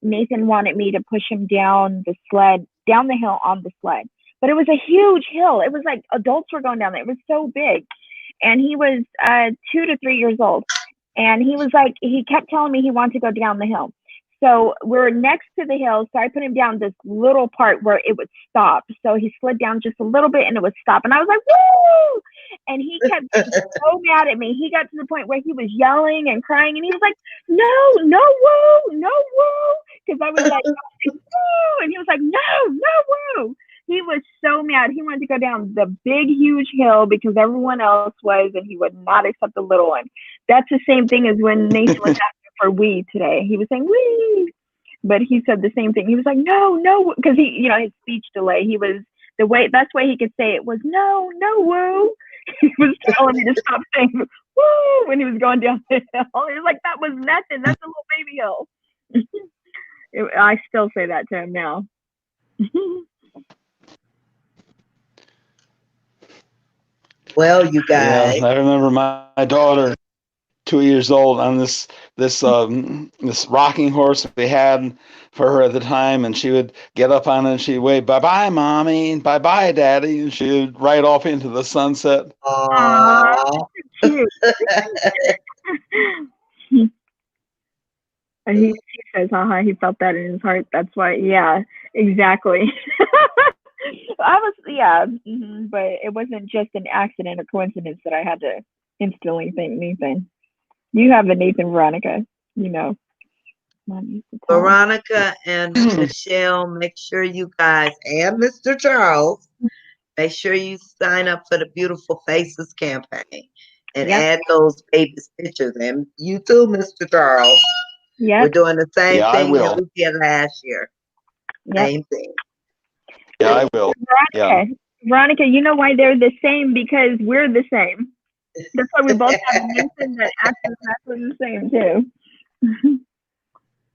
Nathan wanted me to push him down the hill on the sled. But it was a huge hill. It was like adults were going down there. It was so big. And he was 2 to 3 years old. And he was like, he kept telling me he wanted to go down the hill. So we're next to the hill. So I put him down this little part where it would stop. So he slid down just a little bit and it would stop. And I was like, woo! And he kept so mad at me. He got to the point where he was yelling and crying. And he was like, no, no, woo, no, woo. Because I was like, woo. And he was like, no, no, woo. He was so mad. He wanted to go down the big, huge hill because everyone else was, and he would not accept the little one. That's the same thing as when Nathan was asking for wee today. He was saying wee, but he said the same thing. He was like, no, no, because he, his speech delay. He was that's why he could say it was no woo. He was telling me to stop saying woo when he was going down the hill. He was like, that was nothing. That's a little baby hill. I still say that to him now. Well, you Yeah, guys. I remember my daughter, 2 years old, on this rocking horse we had for her at the time, and she would get up on it and she'd wave, "Bye bye, mommy, bye bye, daddy," and she would ride off into the sunset. Aww. Cute. And he says, haha, he felt that in his heart. That's why, yeah, exactly. But it wasn't just an accident or coincidence that I had to instantly think Nathan. You have a Nathan, Veronica, you know. Veronica and Michelle, make sure you guys, and Mr. Charles, make sure you sign up for the Beautiful Faces campaign and add those babies' pictures. And you too, Mr. Charles. Yep. We're doing the same Yeah, I thing that will. we did last year. Yep. Same thing. Yeah, I will. Yeah. Veronica, you know why they're the same? Because we're the same. That's why we both have Nathan that acts exactly the same too.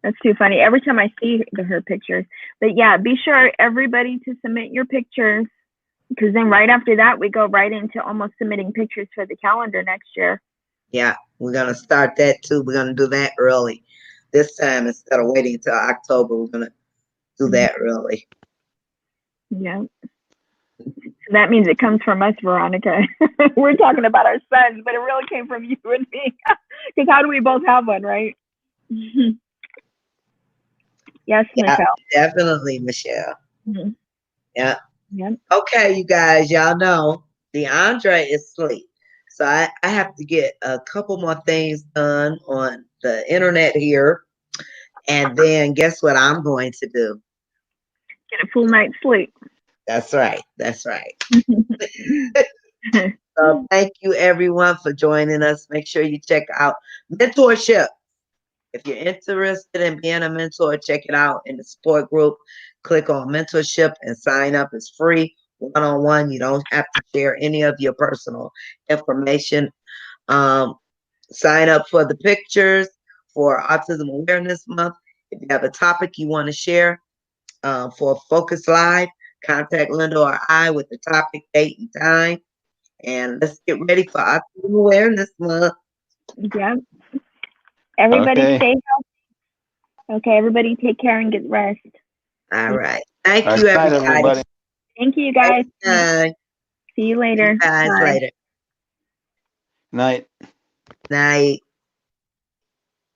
That's too funny. Every time I see her pictures. But yeah, be sure everybody to submit your pictures, because then right after that we go right into almost submitting pictures for the calendar next year. Yeah, we're gonna start that too. We're gonna do that early this time instead of waiting until October. We're gonna do that early. Yeah. So that means it comes from us, Veronica. We're talking about our sons, but it really came from you and me. Because how do we both have one, right? Yes, Yeah, Michelle. definitely, Michelle. Mm-hmm. Yeah. Yep. Okay, you guys, y'all know DeAndre is asleep. So I have to get a couple more things done on the internet here. And then guess what I'm going to do? Get a full night's sleep. That's right. That's right. So thank you everyone for joining us. Make sure you check out mentorship. If you're interested in being a mentor, check it out in the support group. Click on mentorship and sign up. It's free, one-on-one. You don't have to share any of your personal information. Sign up for the pictures for Autism Awareness Month. If you have a topic you want to share for Focus Live, contact Linda or I with the topic, date, and time. And let's get ready for Autism Awareness Month. Yep. Everybody Okay. stay healthy. Okay, everybody take care and get rest. All right. Thank All you, right, everybody. everybody. Thank you, guys. Bye. See you later. See you guys Bye. later. Night. Night.